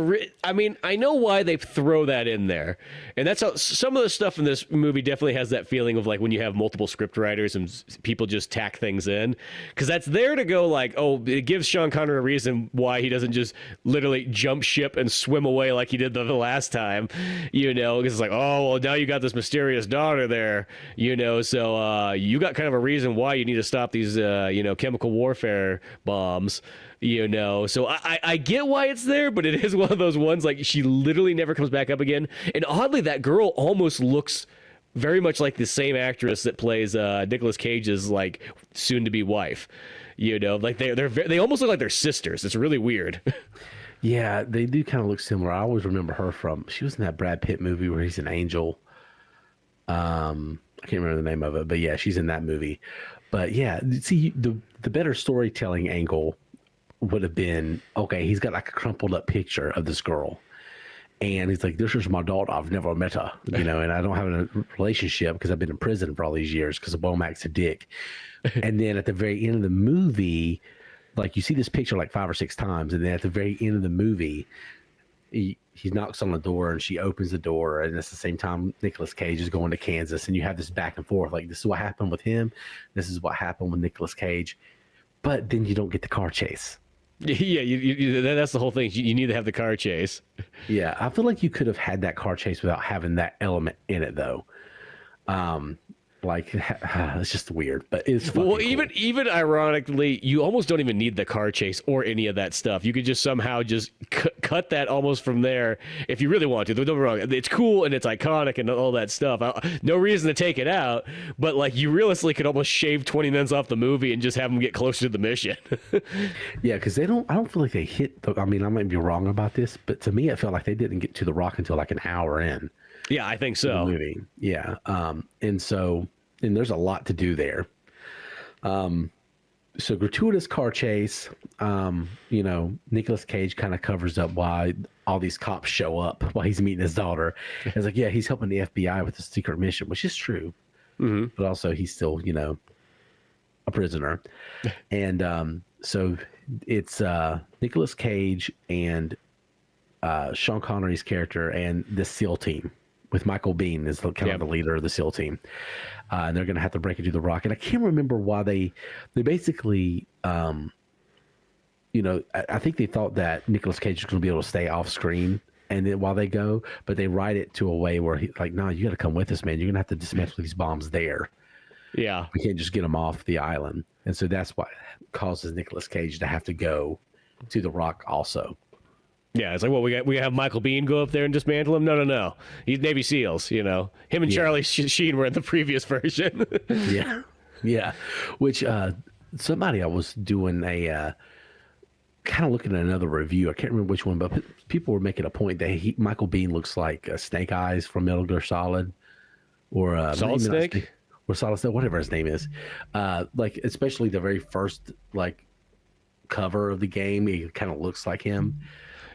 I mean, I know why they throw that in there. And that's how some of the stuff in this movie definitely has that feeling of like when you have multiple script writers and people just tack things in. Because that's there to go like, oh, it gives Sean Connery a reason why he doesn't just literally jump ship and swim away like he did the last time. Because it's like, oh, well, now you got this mysterious daughter there, so you got kind of a reason why you need to stop these, chemical warfare bombs. So I get why it's there, but it is one of those ones like she literally never comes back up again. And oddly, that girl almost looks very much like the same actress that plays Nicolas Cage's like soon-to-be wife. Like they almost look like they're sisters. It's really weird. Yeah, they do kind of look similar. I always remember her she was in that Brad Pitt movie where he's an angel. I can't remember the name of it, but yeah, she's in that movie. But yeah, see, the better storytelling angle would have been, okay, he's got like a crumpled up picture of this girl. And he's like, this is my daughter. I've never met her, and I don't have a relationship because I've been in prison for all these years because of Womack's a dick. And then at the very end of the movie, like you see this picture like 5 or 6 times. And then at the very end of the movie, he knocks on the door and she opens the door. And at the same time, Nicolas Cage is going to Kansas. And you have this back and forth. Like, this is what happened with him. This is what happened with Nicolas Cage. But then you don't get the car chase. Yeah, that's the whole thing. You need to have the car chase. Yeah, I feel like you could have had that car chase without having that element in it, though. It's just weird, but it's well. Cool. Even ironically, you almost don't even need the car chase or any of that stuff. You could just somehow just cut that almost from there if you really want to. Don't get me wrong; it's cool and it's iconic and all that stuff. No reason to take it out, but like you realistically could almost shave 20 minutes off the movie and just have them get closer to the mission. Yeah, because I don't feel like they hit. I mean, I might be wrong about this, but to me, it felt like they didn't get to the Rock until like an hour in. Yeah, I think so. The movie. Yeah. And there's a lot to do there. So gratuitous car chase, Nicolas Cage kind of covers up why all these cops show up while he's meeting his daughter. It's like, yeah, he's helping the FBI with a secret mission, which is true. Mm-hmm. But also he's still, a prisoner. And so it's Nicolas Cage and Sean Connery's character and the SEAL team. With Micheal Biehn as of the leader of the SEAL team. And they're going to have to break into the Rock. And I can't remember why they basically, I think they thought that Nicolas Cage was going to be able to stay off screen and then while they go, but they write it to a way where he's like, no, you got to come with us, man. You're going to have to dismantle these bombs there. Yeah. We can't just get them off the island. And so that's what causes Nicolas Cage to have to go to the Rock also. Yeah, it's like, well, we have Micheal Biehn go up there and dismantle him. No, he's Navy SEALs. Him and Charlie Sheen were in the previous version. yeah. Which somebody I was doing a kind of looking at another review. I can't remember which one, but people were making a point that Micheal Biehn looks like Snake Eyes from Metal Gear Solid, or Solid Snake, or Solid Snake, whatever his name is. Like especially the very first cover of the game, it kind of looks like him.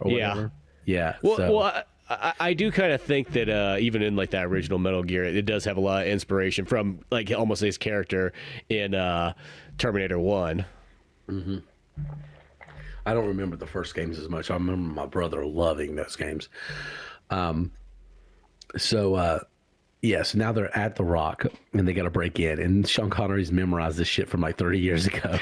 Yeah. Well, I do kind of think that even in like that original Metal Gear, it does have a lot of inspiration from like almost his character in Terminator 1. Mm-hmm. I don't remember the first games as much. I remember my brother loving those games. So now they're at the Rock and they got to break in, and Sean Connery's memorized this shit from like 30 years ago.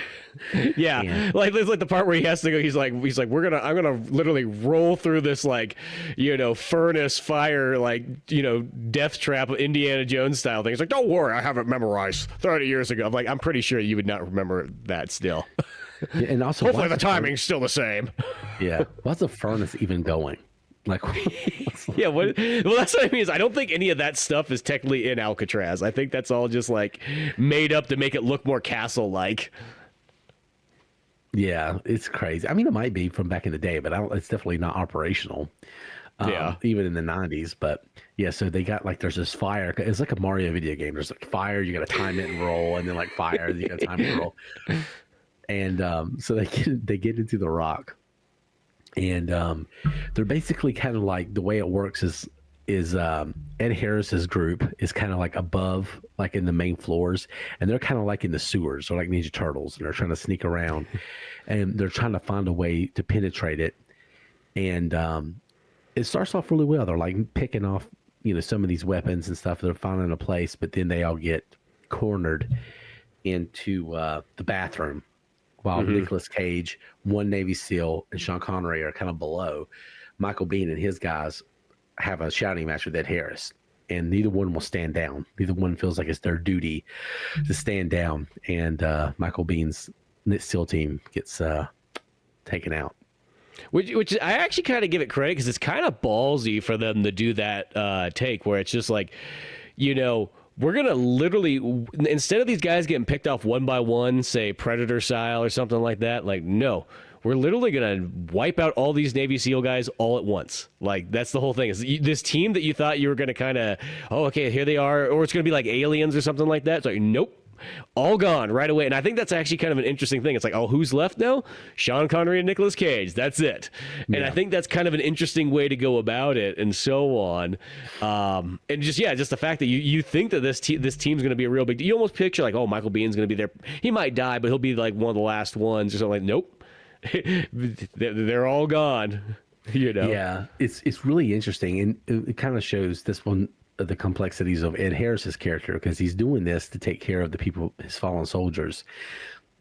Yeah. Like there's like the part where he has to go. He's like, I'm going to literally roll through this furnace fire, death trap, Indiana Jones style thing. He's like, don't worry, I have it memorized 30 years ago. I'm pretty sure you would not remember that still. Yeah, and also hopefully the timing's still the same. Yeah. Why's the furnace even going? Yeah, well, that's what I mean. I don't think any of that stuff is technically in Alcatraz. I think that's all just made up to make it look more castle-like. Yeah, it's crazy. I mean, it might be from back in the day, but it's definitely not operational. Yeah. even in the 90s. But yeah, so they got like, there's this fire. It's like a Mario video game. There's like fire, you got to time it and roll, and then like fire, you got to time it and roll. And so they get into the rock, and they're basically kind of like, the way it works is Ed Harris's group is kind of like above, like in the main floors, and they're kind of like in the sewers, or like Ninja Turtles, and they're trying to sneak around, and they're trying to find a way to penetrate it. And it starts off really well. They're like picking off, some of these weapons and stuff. They're finding a place, but then they all get cornered into the bathroom, while Nicolas Cage, one Navy SEAL, and Sean Connery are kind of below. Micheal Biehn and his guys have a shouting match with Ed Harris, and neither one will stand down. Neither one feels like it's their duty to stand down. And Micheal Bihn's SEAL team gets taken out. Which I actually kind of give it credit, because it's kind of ballsy for them to do that take, where it's just like, we're going to literally, instead of these guys getting picked off one by one, say Predator style or something like that, like, no, we're literally going to wipe out all these Navy SEAL guys all at once. Like, that's the whole thing. Is this team that you thought you were going to kind of, oh, okay, here they are, or it's going to be like aliens or something like that. It's like, nope. All gone right away. And I think that's actually kind of an interesting thing. It's like, oh, who's left now? Sean Connery and Nicolas Cage. That's it. And I think that's kind of an interesting way to go about it, and so on. And just the fact that you think that this team's going to be a real big deal. You almost picture like, oh, Micheal Bihn's going to be there. He might die, but he'll be like one of the last ones or something. Like, nope. They're all gone. Yeah, it's really interesting, and it kind of shows this one, the complexities of Ed Harris's character, because he's doing this to take care of the people, his fallen soldiers,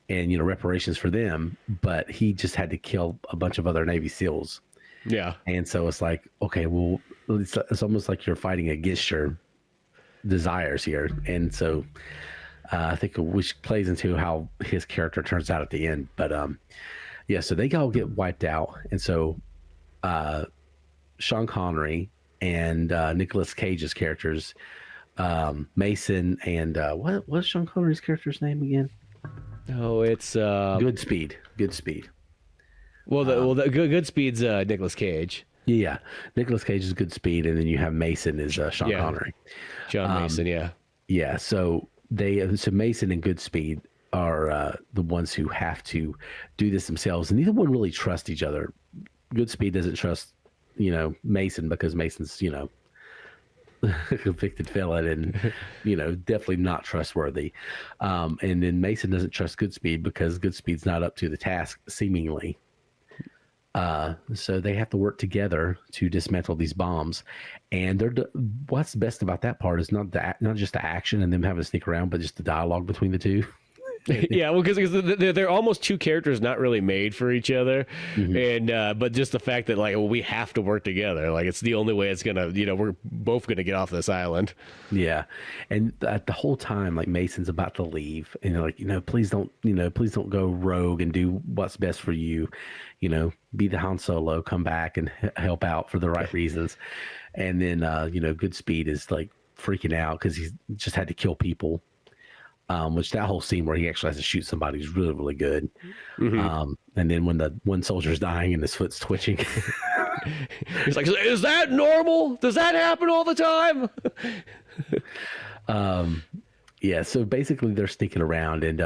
and reparations for them, but he just had to kill a bunch of other Navy SEALs. Yeah. And so it's like, okay, well, it's almost like you're fighting against your desires here. And so I think, which plays into how his character turns out at the end. But yeah, so they all get wiped out. And so Sean Connery and Nicolas Cage's characters, Mason and what's Sean Connery's character's name again? Oh, it's Goodspeed. Well, the Goodspeed's Nicolas Cage. Yeah, Nicolas Cage is Goodspeed, and then you have Mason is Sean Connery. John Mason, yeah. Yeah, so Mason and Goodspeed are the ones who have to do this themselves, and neither one really trust each other. Goodspeed doesn't trust Mason, because Mason's a convicted felon and definitely not trustworthy, and then Mason doesn't trust Goodspeed because Goodspeed's not up to the task, seemingly. So they have to work together to dismantle these bombs, and what's best about that part is not just the action and them having to sneak around, but just the dialogue between the two. Yeah, well, because they're almost two characters not really made for each other, and but just the fact that like, well, we have to work together, like it's the only way it's gonna, we're both gonna get off this island. Yeah, and at the whole time, like Mason's about to leave, and they're like, please don't go rogue and do what's best for you, be the Han Solo, come back and help out for the right reasons, and then Goodspeed is like freaking out because he's just had to kill people. Which that whole scene where he actually has to shoot somebody is really, really good. And then when the one soldier's dying and his foot's twitching, he's like, "Is that normal? Does that happen all the time?" Yeah. So basically, they're sneaking around, and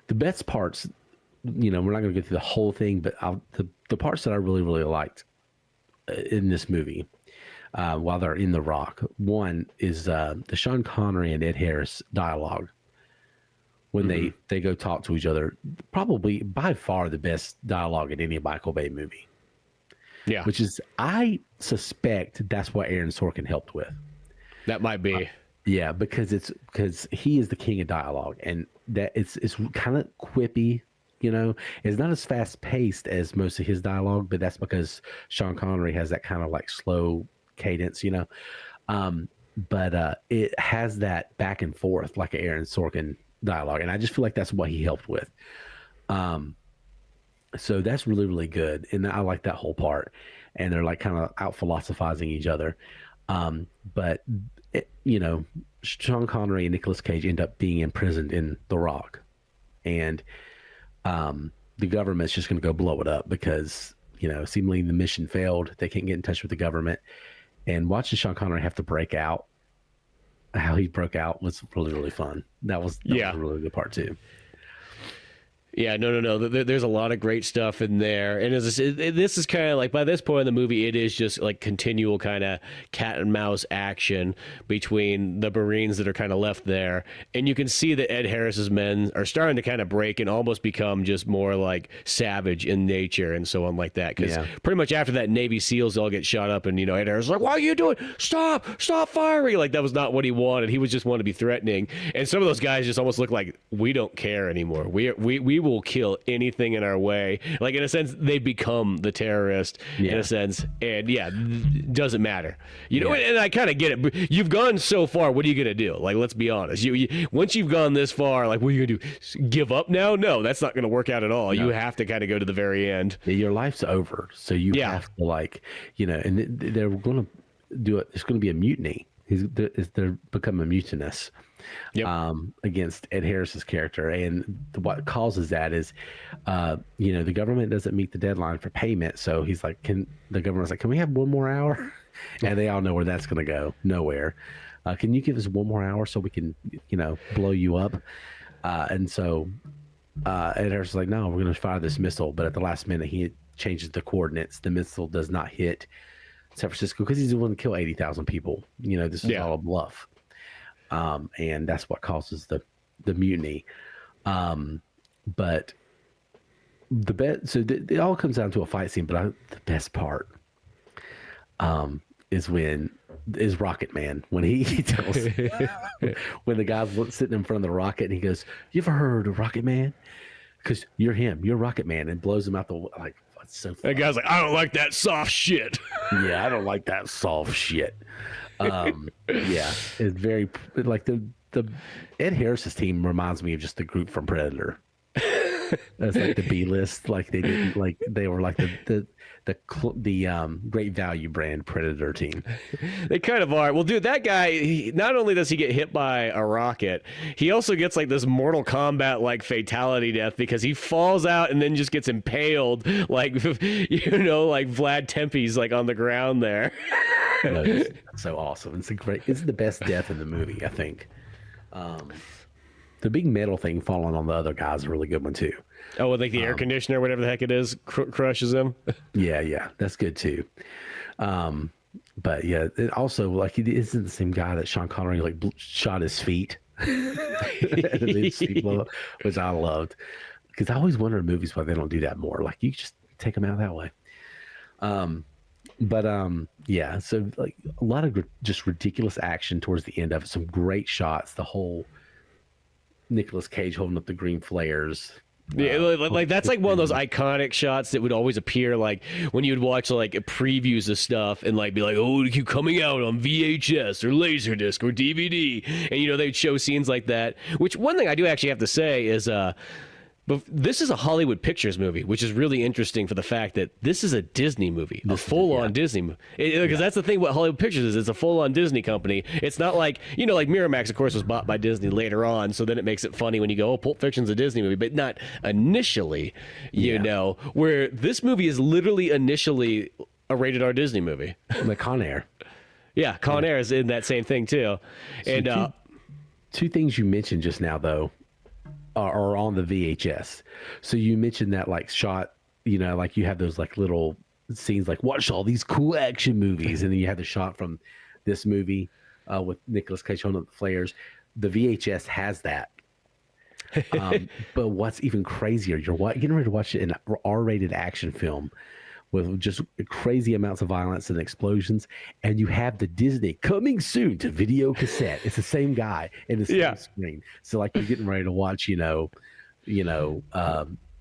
the best parts, we're not going to go through the whole thing, but the parts that I really, really liked in this movie, while they're in the rock, one is the Sean Connery and Ed Harris dialogue. When they go talk to each other, probably by far the best dialogue in any Michael Bay movie. Yeah. Which is, I suspect that's what Aaron Sorkin helped with. That might be. Yeah, because he is the king of dialogue, and that it's kind of quippy, It's not as fast paced as most of his dialogue, but that's because Sean Connery has that kind of like slow cadence, But it has that back and forth like an Aaron Sorkin dialogue, and I just feel like that's what he helped with. So that's really, really good, and I like that whole part. And they're like kind of out philosophizing each other. But Sean Connery and Nicolas Cage end up being imprisoned in the rock, and the government's just going to go blow it up because seemingly the mission failed. They can't get in touch with the government. And watching Sean Connery have to break out, how he broke out was really, really fun. That was a really good part too. Yeah, no. There's a lot of great stuff in there, and this is kind of like, by this point in the movie, it is just like continual kind of cat and mouse action between the Marines that are kind of left there, and you can see that Ed Harris's men are starting to kind of break and almost become just more like savage in nature and so on like that. Because pretty much after that, Navy SEALs all get shot up, and Ed Harris is like, "Why are you doing? Stop firing!" Like that was not what he wanted. He was just wanted to be threatening, and some of those guys just almost look like, we don't care anymore. We will kill anything in our way. Like, in a sense, they become the terrorist in a sense, and doesn't matter. And I kind of get it. You've gone so far. What are you gonna do? Like, let's be honest. Once you've gone this far, like, what are you gonna do? Give up now? No, that's not gonna work out at all. No. You have to kind of go to the very end. Yeah, your life's over, so you have to and they're gonna do it. There's gonna be a mutiny. They're becoming mutinous. Against Ed Harris's character, and what causes that is, the government doesn't meet the deadline for payment. So he's like, the government's like, can we have one more hour? And they all know where that's going to go, nowhere. Can you give us one more hour so we can, blow you up? And so Ed Harris is like, no, we're going to fire this missile. But at the last minute, he changes the coordinates. The missile does not hit San Francisco because he's the one to kill 80,000 people. This is all a bluff. And that's what causes the mutiny. But it all comes down to a fight scene. But the best part is Rocket Man, when he tells when the guy's sitting in front of the rocket and he goes, "You ever heard of Rocket Man? Because you're him. You're Rocket Man," and blows him out the like. It's so funny. That guy's like, "I don't like that soft shit." Yeah, I don't like that soft shit. It's very like the Ed Harris's team reminds me of just the group from Predator. That's like the B list. Like they were like the Great Value brand Predator team. They kind of are. Well, dude, that guy, not only does he get hit by a rocket, he also gets like this Mortal Kombat like fatality death because he falls out and then just gets impaled like like Vlad Tempe's like on the ground there. No, it's so awesome. It's the best death in the movie, I think. The big metal thing falling on the other guy is a really good one too. Oh, with like the air conditioner, whatever the heck it is, crushes him. Yeah, that's good too. But yeah, it also like it isn't the same guy that Sean Connery like shot his feet, which I loved because I always wonder in movies why they don't do that more. Like you just take them out that way. So like a lot of just ridiculous action towards the end of it. Some great shots. The whole Nicolas Cage holding up the green flares. Yeah, like that's like one of those iconic shots that would always appear like when you'd watch like previews of stuff and like be like, "Oh, you coming out on VHS or Laserdisc or DVD," and they'd show scenes like that. Which one thing I do actually have to say is but this is a Hollywood Pictures movie, which is really interesting for the fact that this is a Disney movie, a full-on Disney movie. Because that's the thing what Hollywood Pictures is. It's a full-on Disney company. It's not like, like Miramax, of course, was bought by Disney later on, so then it makes it funny when you go, "Oh, Pulp Fiction's a Disney movie," but not initially, where this movie is literally initially a rated R Disney movie. Like Con Air. Yeah, Con Air is in that same thing, too. So and two things you mentioned just now, though, are on the VHS. So you mentioned that like shot, like you have those like little scenes like watch all these cool action movies, and then you have the shot from this movie with Nicolas Cage holding up the flares. The VHS has that. But what's even crazier, you're getting ready to watch an R-rated action film with just crazy amounts of violence and explosions, and you have the Disney coming soon to video cassette. It's the same guy in the same screen. So like you're getting ready to watch,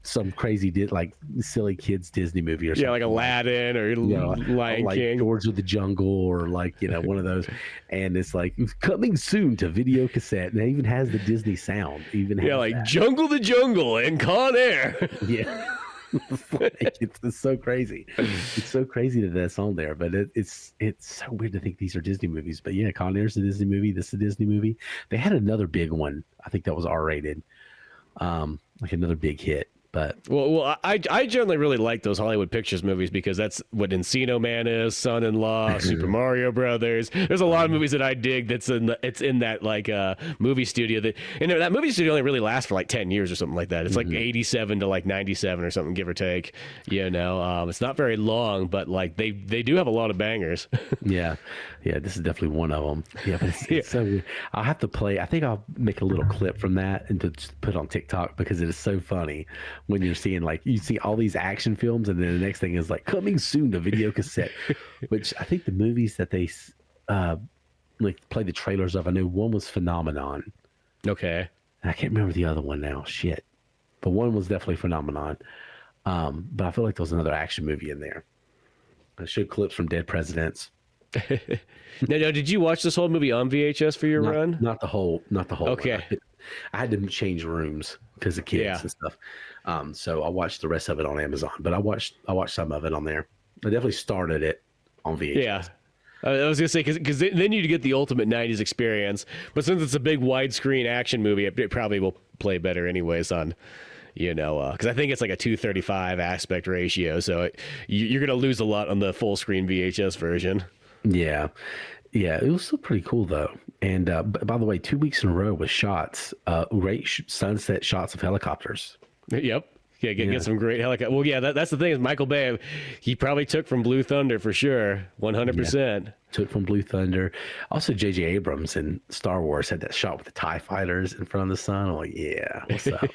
some crazy like silly kids Disney movie or something. Yeah, like Aladdin or Lion like King, George of the Jungle, or like one of those. And it's like coming soon to video cassette, and it even has the Disney sound. Like that. Jungle the Jungle and Con Air. Yeah. It's so crazy. It's so crazy that that's on there, but it's so weird to think these are Disney movies. But yeah, Con Air's a Disney movie. This is a Disney movie. They had another big one, I think that was R-rated, like another big hit. But Well, I generally really like those Hollywood Pictures movies because that's what Encino Man is, Son-in-Law, Super Mario Brothers. There's a lot of movies that I dig that's in that like movie studio that movie studio only really lasts for like 10 years or something like that. It's like 87 to like 97 or something, give or take. It's not very long, but like they do have a lot of bangers. yeah, this is definitely one of them. Yeah, but it's so weird. I'll have to play. I think I'll make a little clip from that and to just put on TikTok because it is so funny when you're seeing like you see all these action films and then the next thing is like coming soon to video cassette, which I think the movies that they like play the trailers of. I know one was Phenomenon. Okay. I can't remember the other one now. Shit, but one was definitely Phenomenon. But I feel like there was another action movie in there. I showed clips from Dead Presidents. Now, did you watch this whole movie on VHS for your run? Not the whole. Okay. Run. I had to change rooms because of kids and stuff. So I watched the rest of it on Amazon, but I watched some of it on there. I definitely started it on VHS. Yeah. I was gonna say because then you get the ultimate '90s experience, but since it's a big widescreen action movie, it probably will play better anyways on. Because I think it's like a 235 aspect ratio, so you're gonna lose a lot on the full screen VHS version. Yeah, it was still pretty cool though. And by the way, 2 weeks in a row with shots, great sunset shots of helicopters. Yep. Yeah, get some great helicopter. Well, yeah, that's the thing is Micheal Biehn, he probably took from Blue Thunder for sure, 100%. Yeah, took from Blue Thunder. Also, J.J. Abrams in Star Wars had that shot with the TIE fighters in front of the sun. I'm like, yeah, what's up?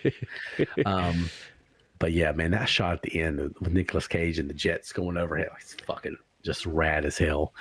But yeah, man, that shot at the end with Nicolas Cage and the jets going overhead, like, it's fucking just rad as hell.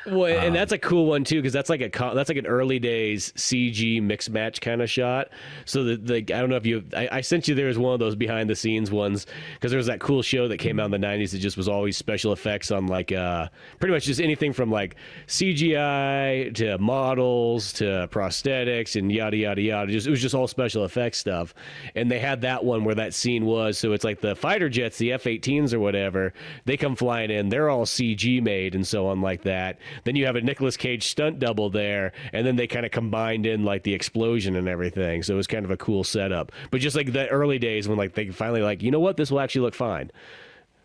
Well, and that's a cool one too, because that's like an early days CG mix match kind of shot. So I don't know if I sent you there as one of those behind the scenes ones, because there was that cool show that came out in the '90s that just was always special effects on like pretty much just anything from like CGI to models to prosthetics and yada yada yada. It was just all special effects stuff. And they had that one where that scene was, so it's like the fighter jets, the F-18s or whatever, they come flying in, they're all CG made and so on like that. Then you have a Nicolas Cage stunt double there, and then they kind of combined in like the explosion and everything. So it was kind of a cool setup. But just like the early days when like they finally like, you know what, this will actually look fine.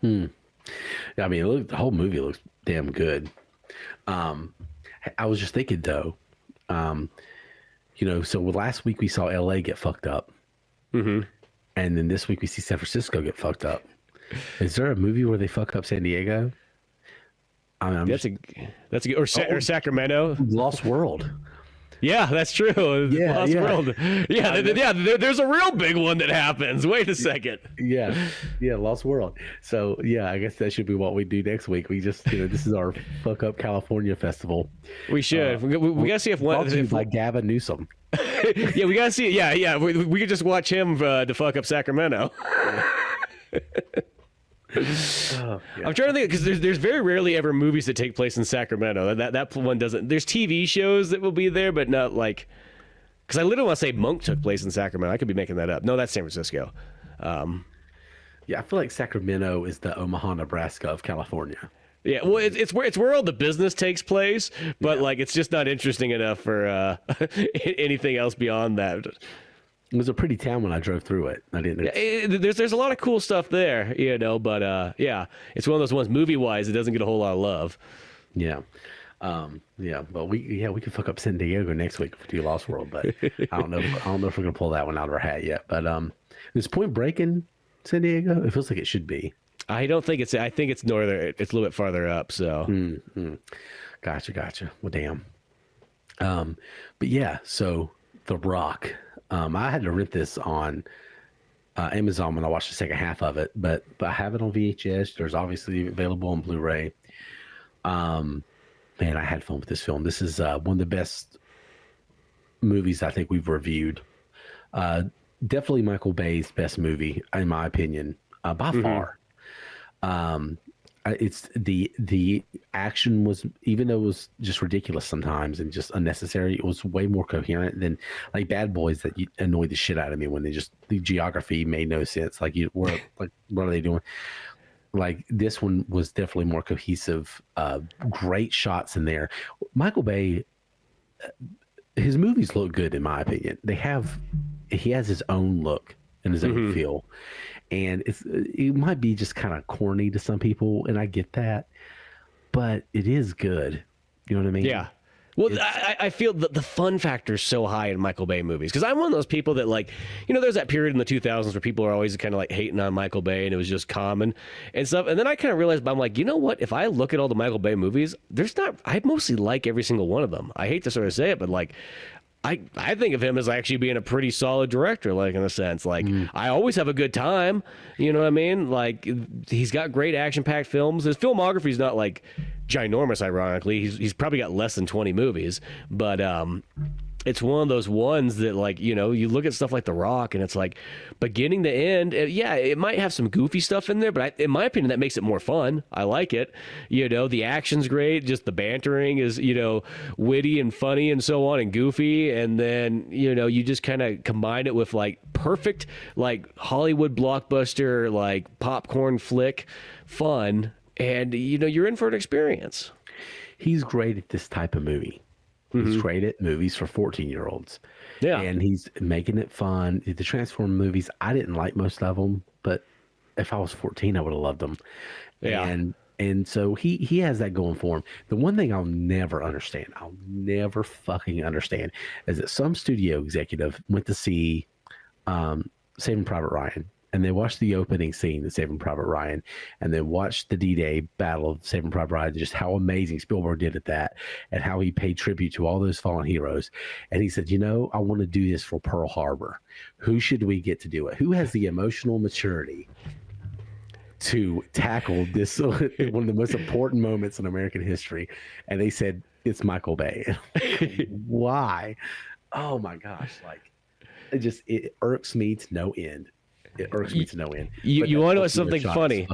Yeah, I mean, the whole movie looks damn good. I was just thinking though, so last week we saw LA get fucked up, and then this week we see San Francisco get fucked up. Is there a movie where they fuck up San Diego? That's a good, or Sacramento. Lost World. Yeah, that's true. Yeah, Lost yeah. World. Yeah, there's a real big one that happens. Wait a second. Yeah, Lost World. So yeah, I guess that should be what we do next week. We just, this is our Fuck Up California festival. We should. We gotta see if one by Gavin Newsom. Yeah, we gotta see it. Yeah. We could just watch him to fuck up Sacramento. Oh, yeah. I'm trying to think because there's very rarely ever movies that take place in Sacramento. That one doesn't. There's TV shows that will be there, but not like. Because I literally want to say Monk took place in Sacramento. I could be making that up. No, that's San Francisco. Yeah, I feel like Sacramento is the Omaha, Nebraska of California. Yeah, well, it's where all the business takes place, but like it's just not interesting enough for anything else beyond that. It was a pretty town when I drove through it. I didn't. There's a lot of cool stuff there, but yeah, it's one of those ones movie wise it doesn't get a whole lot of love. Yeah, but we could fuck up San Diego next week if we do Lost World, but I don't know if we're gonna pull that one out of our hat yet. But is Point Break in San Diego? It feels like it should be. I don't think it's. I think it's northern. It's a little bit farther up. So. Gotcha. Well, damn. But yeah, so The Rock. I had to rent this on Amazon when I watched the second half of it, but I have it on VHS. There's obviously available on Blu-ray. Man, I had fun with this film. This is one of the best movies I think we've reviewed. Definitely Micheal Bay's best movie, in my opinion, by far. It's the action was, even though it was just ridiculous sometimes and just unnecessary, it was way more coherent than like Bad Boys that annoyed the shit out of me when the geography made no sense. Like what are they doing? Like this one was definitely more cohesive. Great shots in there. Micheal Bay, his movies look good in my opinion. He has his own look and his own feel. And it might be just kind of corny to some people, and I get that, but it is good. You know what I mean? Yeah. Well, I feel that the fun factor is so high in Michael Bay movies because I'm one of those people that like, there's that period in the 2000s where people are always kind of like hating on Michael Bay and it was just common and stuff. And then I kind of realized, I'm like, you know what? If I look at all the Michael Bay movies, I mostly like every single one of them. I hate to sort of say it, but like, I think of him as actually being a pretty solid director, like in a sense. Like I always have a good time, you know what I mean? Like he's got great action-packed films. His filmography is not like ginormous, ironically. He's probably got less than 20 movies, but it's one of those ones that like, you look at stuff like The Rock and it's like beginning to end. Yeah, it might have some goofy stuff in there, but in my opinion, that makes it more fun. I like it. The action's great. Just the bantering is, witty and funny and so on and goofy. And then, you just kind of combine it with like perfect, like Hollywood blockbuster, like popcorn flick fun. And, you're in for an experience. He's great at this type of movie. He's great at movies for 14-year-olds. Yeah. And he's making it fun. The Transformers movies, I didn't like most of them, but if I was 14, I would have loved them. Yeah. And so he has that going for him. The one thing I'll never fucking understand is that some studio executive went to see Saving Private Ryan. And they watched the opening scene of Saving Private Ryan, and they watched the D-Day battle of Saving Private Ryan, just how amazing Spielberg did at that, and how he paid tribute to all those fallen heroes. And he said, I want to do this for Pearl Harbor. Who should we get to do it? Who has the emotional maturity to tackle this, one of the most important moments in American history? And they said, it's Michael Bay. Why? Oh, my gosh. Like, it irks me to no end. It irks me to no end. You want to know something funny?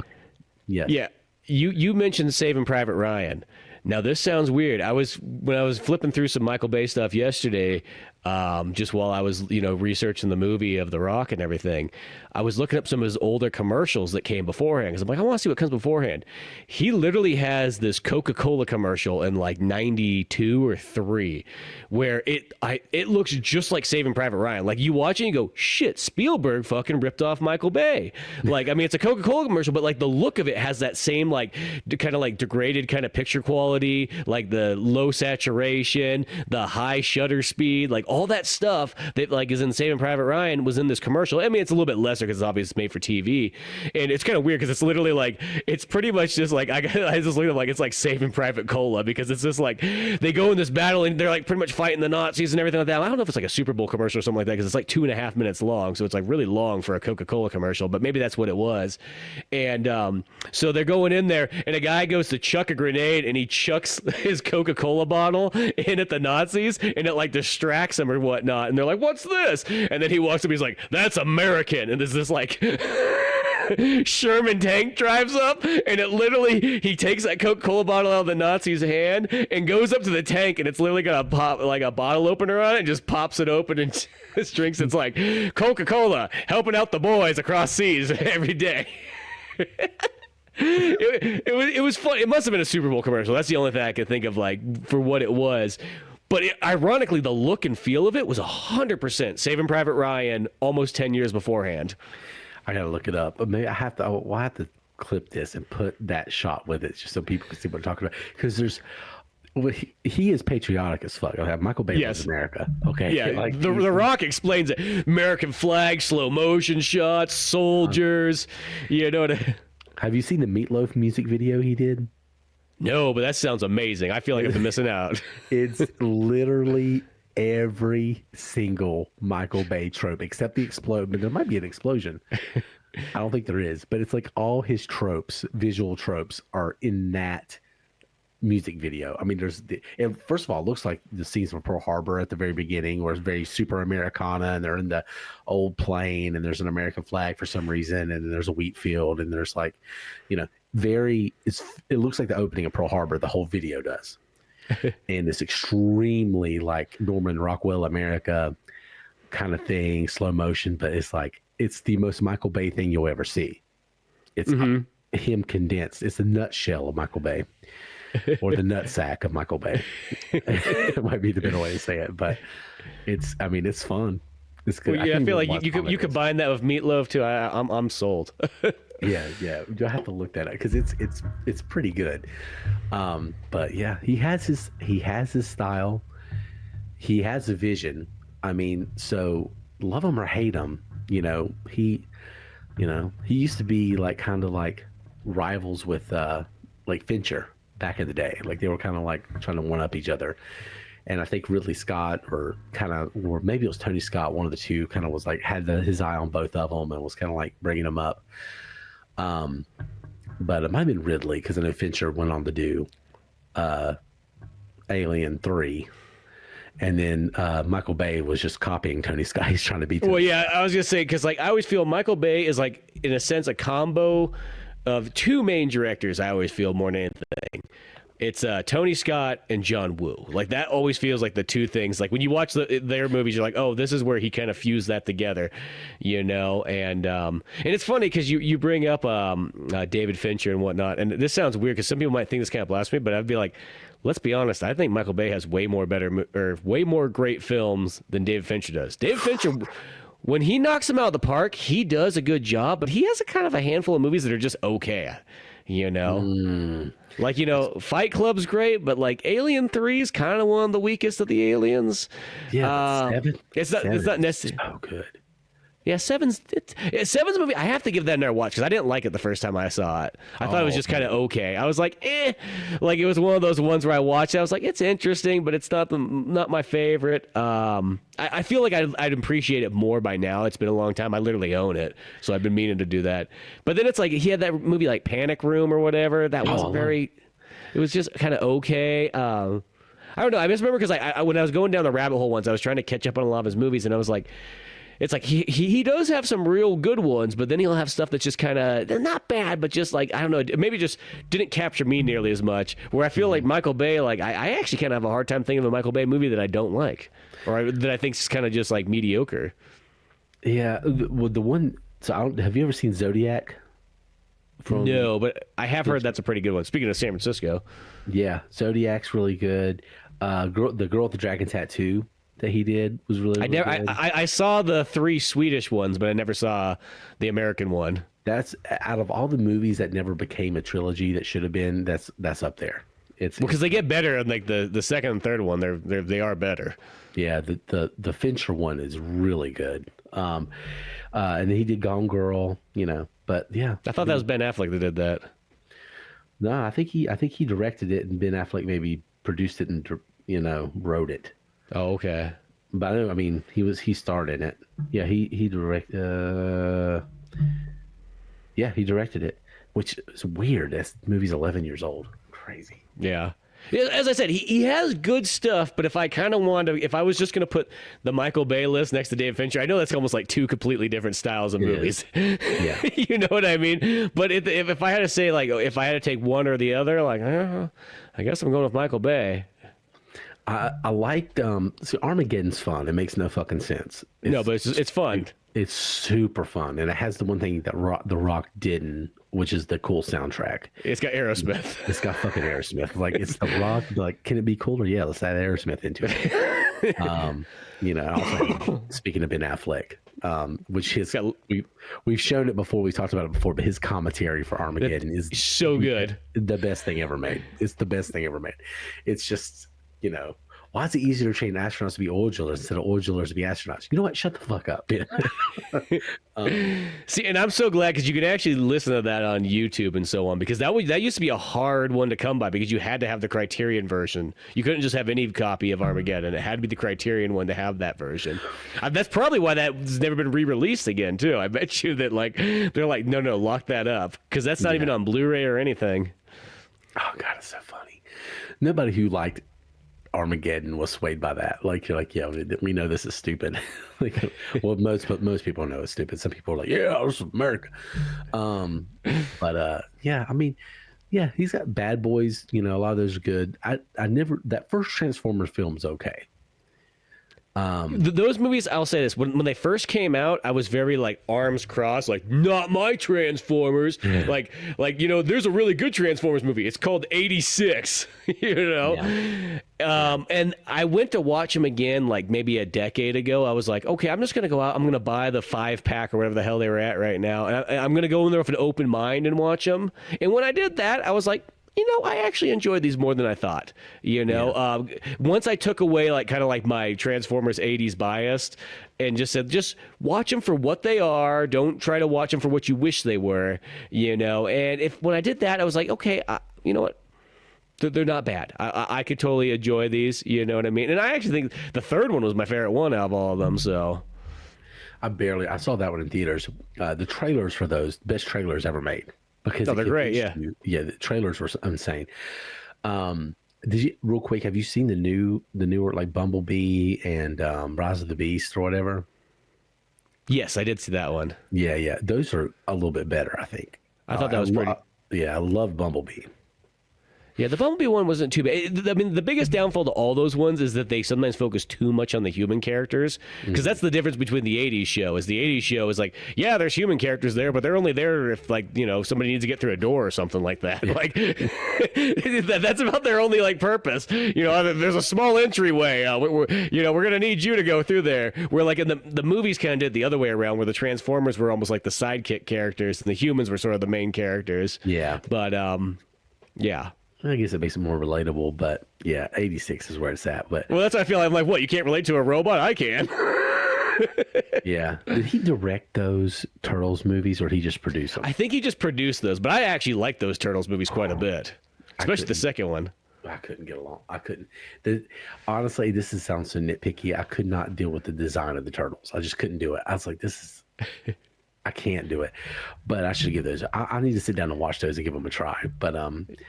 Yes. Yeah. You mentioned Saving Private Ryan. Now this sounds weird. When I was flipping through some Michael Bay stuff yesterday, just while I was researching the movie of The Rock and everything, I was looking up some of his older commercials that came beforehand because I'm like, I want to see what comes beforehand. He literally has this Coca-Cola commercial in like 92 or 3 where it looks just like Saving Private Ryan. Like you watch it and you go, shit, Spielberg fucking ripped off Michael Bay. Like, I mean, it's a Coca-Cola commercial, but like the look of it has that same like kind of like degraded kind of picture quality, like the low saturation, the high shutter speed, like all that stuff that like is in Saving Private Ryan was in this commercial. I mean, it's a little bit lesser because it's obviously made for TV, and it's kind of weird because it's literally like it's pretty much just like I just look at it like it's like Saving Private Cola because it's just like they go in this battle and they're like pretty much fighting the Nazis and everything like that. I don't know if it's like a Super Bowl commercial or something like that because it's like 2.5 minutes long, so it's like really long for a Coca-Cola commercial, but maybe that's what it was. And so they're going in there and a guy goes to chuck a grenade and he chucks his Coca-Cola bottle in at the Nazis and it like distracts them or whatnot, and they're like, what's this? And then he walks up, he's like, that's American. And there's this like Sherman tank drives up, and it literally, he takes that Coca-Cola bottle out of the Nazi's hand and goes up to the tank, and it's literally got a pop, like a bottle opener on it, and just pops it open and just drinks. It's like Coca-Cola helping out the boys across seas every day. It was fun. It must have been a Super Bowl commercial. That's the only thing I could think of, like, for what it was. But ironically, the look and feel of it was 100% Saving Private Ryan almost 10 years beforehand. I gotta look it up. But maybe we'll have to clip this and put that shot with it just so people can see what we're talking about. Because he is patriotic as fuck. Okay, Michael Bay loves America. Okay, yeah. Like, the Rock explains it. American flag, slow motion shots, soldiers. You know what? Have you seen the Meatloaf music video he did? No, but that sounds amazing. I feel like I've been missing out. It's literally every single Michael Bay trope except the explosion. But there might be an explosion. I don't think there is, but it's like all his tropes, visual tropes, are in that music video. I mean, first of all, it looks like the scenes from Pearl Harbor at the very beginning, where it's very super Americana, and they're in the old plane, and there's an American flag for some reason, and there's a wheat field, and there's like, it looks like the opening of Pearl Harbor. The whole video does, and it's extremely like Norman Rockwell America kind of thing, slow motion, but it's the most Michael Bay thing you'll ever see. It's him condensed. It's the nutshell of Michael Bay. Or the nutsack of Michael Bay. It might be the better way to say it, but it's fun. It's good. Well, yeah, I feel like watch you some of you this. combine that with Meatloaf too. I'm sold. Yeah, you'll have to look that up because it's pretty good. But yeah, he has his style. He has a vision. I mean, so love him or hate him, he used to be like kind of like rivals with like Fincher back in the day. Like they were kind of like trying to one up each other. And I think Ridley Scott or maybe it was Tony Scott, one of the two, kind of was like had his eye on both of them and was kind of like bringing them up. But it might have been Ridley because I know Fincher went on to do Alien 3. And then Michael Bay was just copying Tony Scott. He's trying to be. Well, yeah, I was gonna say because like I always feel Michael Bay is like in a sense a combo of two main directors. I always feel more than anything. It's Tony Scott and John Woo. Like that always feels like the two things. Like when you watch their movies, you're like, oh, this is where he kind of fused that together, And it's funny because you bring up David Fincher and whatnot, and this sounds weird because some people might think this kind of blasphemy, but I'd be like, let's be honest. I think Michael Bay has way more great films than David Fincher does. David Fincher, when he knocks them out of the park, he does a good job, but he has a kind of a handful of movies that are just okay. Like, Fight Club's great, but like Alien 3 is kind of one of the weakest of the aliens. Yeah, it's not necessary. Oh, good. Yeah, Seven's a movie. I have to give that another watch because I didn't like it the first time I saw it. I thought it was just kind of okay. I was like, like it was one of those ones where I watched it. I was like, it's interesting, but it's not my favorite. I feel like I'd appreciate it more by now. It's been a long time. I literally own it, so I've been meaning to do that. But then it's like he had that movie like Panic Room or whatever. That wasn't very. It was just kind of okay. I don't know. I just remember because I when I was going down the rabbit hole once, I was trying to catch up on a lot of his movies, and I was like. It's like he does have some real good ones, but then he'll have stuff that's just kind of not bad, but just like I don't know, maybe just didn't capture me nearly as much. Where I feel like Michael Bay, like I actually kind of have a hard time thinking of a Michael Bay movie that I don't like, or that I think is kind of just like mediocre. Yeah, well, the one. So have you ever seen Zodiac? No, but I have heard that's a pretty good one. Speaking of San Francisco, yeah, Zodiac's really good. The girl with the dragon tattoo that he did was really good. I saw the 3 Swedish ones, but I never saw the American one. That's out of all the movies that never became a trilogy that should have been. That's up there. It's because they get better, and like the second and third one, they are better. Yeah, the Fincher one is really good. And then he did Gone Girl, But yeah, I thought that was Ben Affleck that did that. No, I think he directed it, and Ben Affleck maybe produced it and wrote it. Oh, okay. But I mean, he starred in it. Yeah, he directed. Yeah, he directed it, which is weird. That movie's 11 years old. Crazy. Yeah. As I said, he has good stuff, but if I kind of wanted to, if I was just going to put the Michael Bay list next to David Fincher, I know that's almost like two completely different styles of movies. Yeah. You know what I mean? But if I had to say, like, if I had to take one or the other, like, I guess I'm going with Michael Bay. I liked Armageddon's fun. It makes no fucking sense. No, but it's fun. It's super fun, and it has the one thing that The Rock didn't, which is the cool soundtrack. It's got Aerosmith. It's got fucking Aerosmith. Like, it's The Rock. Like, can it be cooler? Yeah, let's add Aerosmith into it. Also, speaking of Ben Affleck, which we've shown it before, we talked about it before, but his commentary for Armageddon is so good. The best thing ever made. It's the best thing ever made. It's just, why is it easier to train astronauts to be oil drillers instead of oil drillers to be astronauts? You know what? Shut the fuck up. See, and I'm so glad because you can actually listen to that on YouTube and so on, because that used to be a hard one to come by because you had to have the Criterion version. You couldn't just have any copy of Armageddon. It had to be the Criterion one to have that version. That's probably why that's never been re-released again, too. I bet you that they're like, no, lock that up, because that's not even on Blu-ray or anything. Oh, God, it's so funny. Nobody who liked Armageddon was swayed by that. Like, you're like, yeah, we know this is stupid. Well, most people know it's stupid. Some people are like, yeah, this is America. Yeah, I mean, yeah, he's got Bad Boys. A lot of those are good. I never, that first Transformers film's okay. Those movies, I'll say this: when they first came out, I was very like arms crossed, like not my Transformers. like there's a really good Transformers movie. It's called '86. And I went to watch them again, like maybe a decade ago. I was like, okay, I'm just gonna go out. I'm gonna buy the 5-pack or whatever the hell they were at right now, and I'm gonna go in there with an open mind and watch them. And when I did that, I was like, I actually enjoyed these more than I thought. Once I took away like kind of like my Transformers 80s bias and just said, just watch them for what they are. Don't try to watch them for what you wish they were, And when I did that, I was like, okay, you know what? They're not bad. I could totally enjoy these. You know what I mean? And I actually think the third one was my favorite one out of all of them. So I saw that one in theaters. The trailers for those, best trailers ever made. Because they're great, yeah. The trailers were insane. Did you, real quick, have you seen the newer like Bumblebee and Rise of the Beast or whatever? Yes, I did see that one. Yeah. Those are a little bit better, I think. I thought that was pretty. Yeah, I love Bumblebee. Yeah, the Bumblebee one wasn't too bad. I mean, the biggest downfall to all those ones is that they sometimes focus too much on the human characters. Because that's the difference between the 80s show. Is the 80s show is like, yeah, there's human characters there, but they're only there if, like, somebody needs to get through a door or something like that. Like, that's about their only, like, purpose. There's a small entryway. We're going to need you to go through there. Where, like, in the movies kind of did the other way around, where the Transformers were almost like the sidekick characters and the humans were sort of the main characters. Yeah. But, yeah. I guess it makes it more relatable, but yeah, 86 is where it's at. But well, that's what I feel like. I'm like, what? You can't relate to a robot? I can. Yeah. Did he direct those Turtles movies, or did he just produce them? I think he just produced those, but I actually like those Turtles movies quite a bit, especially the second one. I couldn't get along. I couldn't. Honestly, sounds so nitpicky. I could not deal with the design of the Turtles. I just couldn't do it. I was like, this is. I can't do it, but I should give those. I need to sit down and watch those and give them a try. But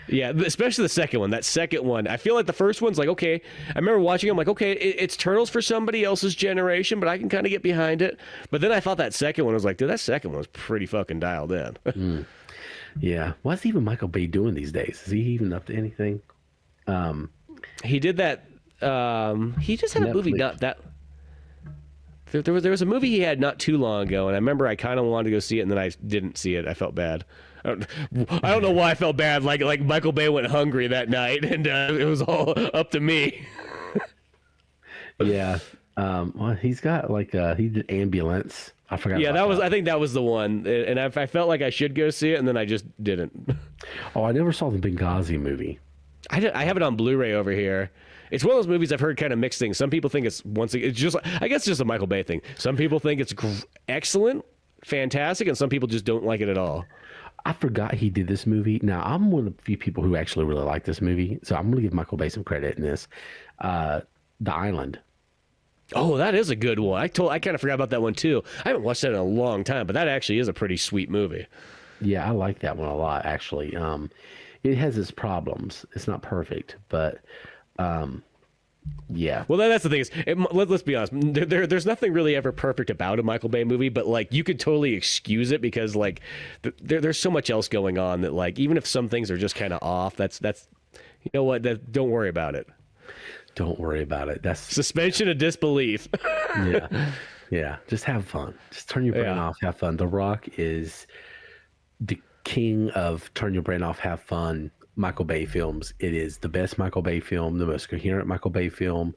yeah, especially the second one. That second one, I feel like the first one's like, okay. I remember watching them like, okay, it's Turtles for somebody else's generation, but I can kind of get behind it. But then I thought that second one was like, dude, that second one was pretty fucking dialed in. Yeah, what's even Michael Biehn doing these days? Is he even up to anything? He did that. He just had a movie not that. There was a movie he had not too long ago, and I remember I kind of wanted to go see it, and then I didn't see it. I felt bad. I don't know why I felt bad. Like Michael Biehn went hungry that night, and it was all up to me. Yeah. Well, he's got he did Ambulance. I forgot. Yeah, I think that was the one, and I felt like I should go see it, and then I just didn't. Oh, I never saw the Benghazi movie. I have it on Blu-ray over here. It's one of those movies I've heard kind of mixed things. Some people think it's just I guess it's just a Michael Bay thing. Some people think it's excellent, fantastic, and some people just don't like it at all. I forgot he did this movie. Now, I'm one of the few people who actually really like this movie, so I'm going to give Michael Bay some credit in this. The Island. Oh, that is a good one. I kind of forgot about that one too. I haven't watched that in a long time, but that actually is a pretty sweet movie. Yeah, I like that one a lot, actually. It has its problems. It's not perfect, but yeah. Well, that's the thing is, let's be honest. There's nothing really ever perfect about a Michael Bay movie, but like you could totally excuse it because like there's so much else going on that like even if some things are just kind of off, that's you know what? Don't worry about it. Don't worry about it. That's suspension of disbelief. Yeah. Just have fun. Just turn your brain off. Have fun. The Rock is the king of turn your brain off, have fun. Michael Bay films. It is the best Michael Bay film, the most coherent Michael Bay film.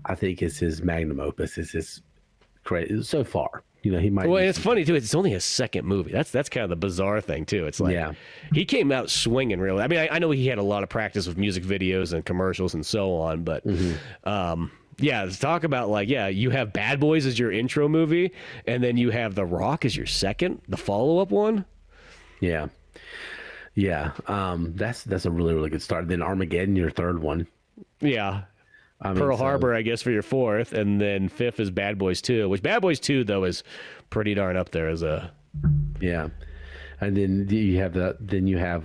I think it's his magnum opus. It's his great so far. He might. Well, and it's funny too. It's only his second movie. That's kind of the bizarre thing too. It's like he came out swinging. Really, I mean, I know he had a lot of practice with music videos and commercials and so on, but yeah, let's talk about like you have Bad Boys as your intro movie, and then you have The Rock as your second, the follow up one. Yeah. That's a really, really good start. Then Armageddon, your third one. Yeah. Pearl Harbor, I guess, for your fourth, and then fifth is Bad Boys 2, which Bad Boys 2 though is pretty darn up there as a. Yeah, and then you have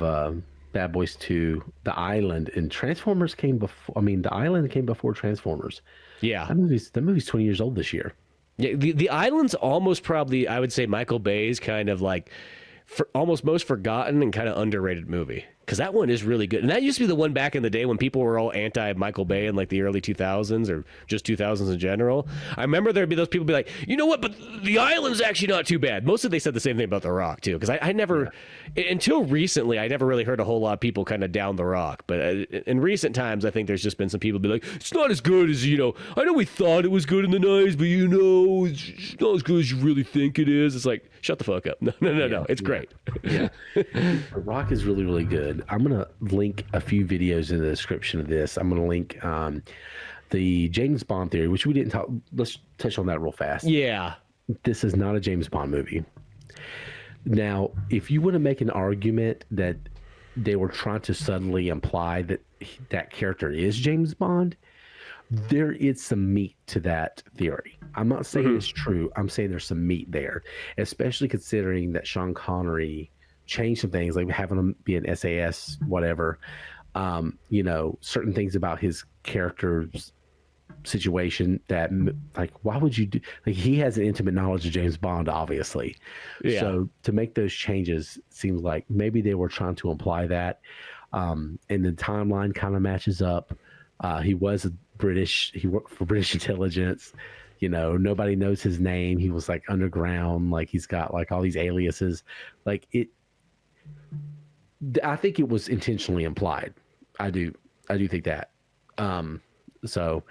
Bad Boys 2, The Island, and Transformers came before. I mean, The Island came before Transformers. Yeah, that movie's 20 years old this year. Yeah, the Island's almost probably, I would say, Michael Bay's kind of like almost most forgotten and kind of underrated movie. because that one is really good. And that used to be the one back in the day when people were all anti-Micheal Biehn in like the early 2000s or just 2000s in general. I remember there'd be those people be like, you know what, but The Island's actually not too bad. Mostly they said the same thing about The Rock too, because I never, until recently, I never really heard a whole lot of people kind of down The Rock. But in recent times, I think there's just been some people be like, it's not as good as, you know, I know we thought it was good in the 90s, but you know, it's not as good as you really think it is. It's like, shut the fuck up. No. It's great. Yeah. The Rock is really, really good. I'm going to link a few videos in the description of this. I'm going to link the James Bond theory, which we didn't talk. Let's touch on that real fast. Yeah. This is not a James Bond movie. Now, if you want to make an argument that they were trying to subtly imply that that character is James Bond, there is some meat to that theory. I'm not saying it's true. I'm saying there's some meat there, especially considering that Sean Connery changed some things, like having him be an SAS, whatever. You know, certain things about his character's situation that, like, why would you do? Like, he has an intimate knowledge of James Bond, obviously. Yeah. So to make those changes seems like maybe they were trying to imply that. And the timeline kind of matches up. He was a British. He worked for British intelligence. You know, nobody knows his name. He was like underground. Like, he's got like all these aliases. Like, it. I think it was intentionally implied. I do think that. So,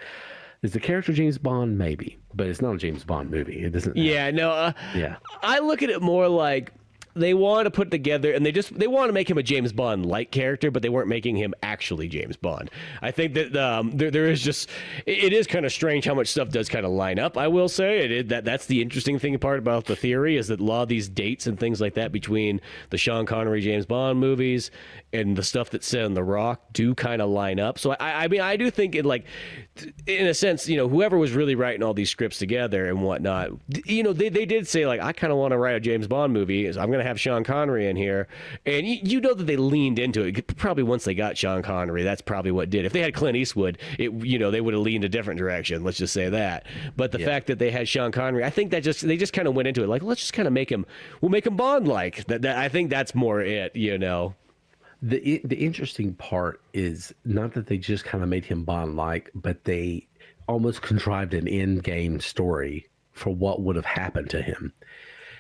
is the character James Bond? Maybe, but it's not a James Bond movie. It doesn't. Yeah, no. Yeah. I look at it more like they want to put together, and they want to make him a James Bond-like character, but they weren't making him actually James Bond. I think that there is just, it is kind of strange how much stuff does kind of line up. I will say that's the interesting thing part about the theory, is that a lot of these dates and things like that between the Sean Connery James Bond movies and the stuff that's said on The Rock do kind of line up. So I mean, I do think it, like, in a sense, you know, whoever was really writing all these scripts together and whatnot, you know, they did say, like, I kind of want to write a James Bond movie. So I'm going to have Sean Connery in here. And you know that they leaned into it. Probably once they got Sean Connery, that's probably what did. If they had Clint Eastwood, you know, they would have leaned a different direction. Let's just say that. But the fact that they had Sean Connery, I think that they just kind of went into it like, let's just kind of we'll make him Bond-like. That I think that's more it, you know. The interesting part is not that they just kind of made him Bond-like, but they almost contrived an end-game story for what would have happened to him.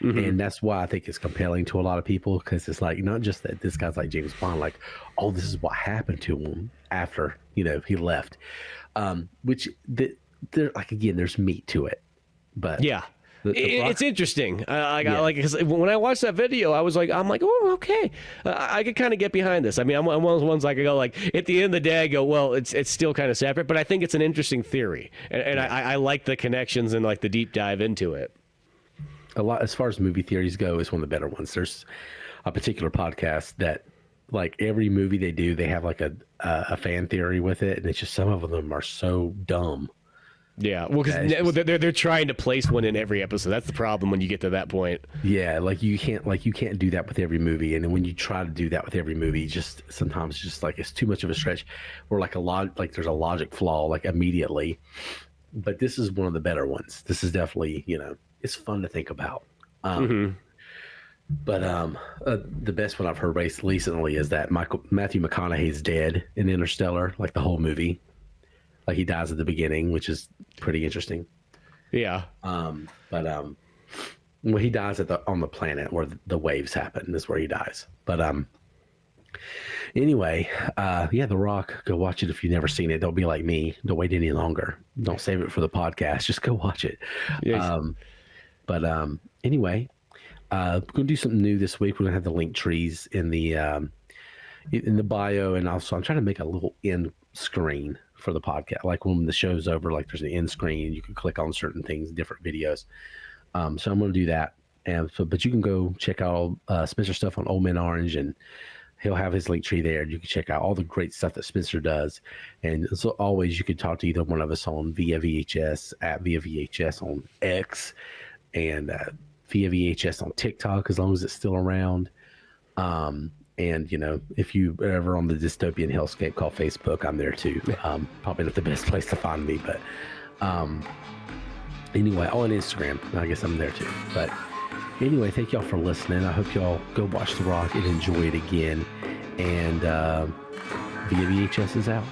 And that's why I think it's compelling to a lot of people, because it's like, not just that this guy's like James Bond, like, oh, this is what happened to him after, you know, he left. Which, like, again, there's meat to it. But yeah. It's interesting. Because when I watched that video, I'm like, oh, okay. I could kind of get behind this. I mean, I'm one of those ones I could go, like, at the end of the day, I go, well, it's still kind of separate, but I think it's an interesting theory. And I like the connections and, like, the deep dive into it. A lot, as far as movie theories go, is one of the better ones. There's a particular podcast that, like, every movie they do, they have like a fan theory with it, and it's just, some of them are so dumb. Yeah, well, because they're trying to place one in every episode. That's the problem when you get to that point. Yeah, like you can't do that with every movie, and then when you try to do that with every movie, just sometimes just like it's too much of a stretch, or like there's a logic flaw like immediately. But this is one of the better ones. This is definitely, you know, it's fun to think about. But the best one I've heard recently is that Matthew McConaughey's dead in Interstellar, like the whole movie. Like, he dies at the beginning, which is pretty interesting. Yeah. Well, he dies on the planet where the waves happen. Is where he dies. But anyway, The Rock. Go watch it if you've never seen it. Don't be like me. Don't wait any longer. Don't save it for the podcast. Just go watch it. Yes. Anyway, we're gonna do something new this week. We're gonna have the link trees in the bio, and also I'm trying to make a little end screen for the podcast. Like, when the show's over, like, there's an end screen. You can click on certain things, different videos. So I'm going to do that. But you can go check out Spencer stuff on Old Man Orange, and he'll have his link tree there. You can check out all the great stuff that Spencer does. And so always, you can talk to either one of us on Via VHS, at Via VHS on X, and Via VHS on TikTok, as long as it's still around. And, you know, if you are ever on the dystopian hellscape called Facebook, I'm there too. Probably not the best place to find me, but anyway, on Instagram, I guess I'm there too. But anyway, thank y'all for listening. I hope y'all go watch The Rock and enjoy it again. And Via VHS is out.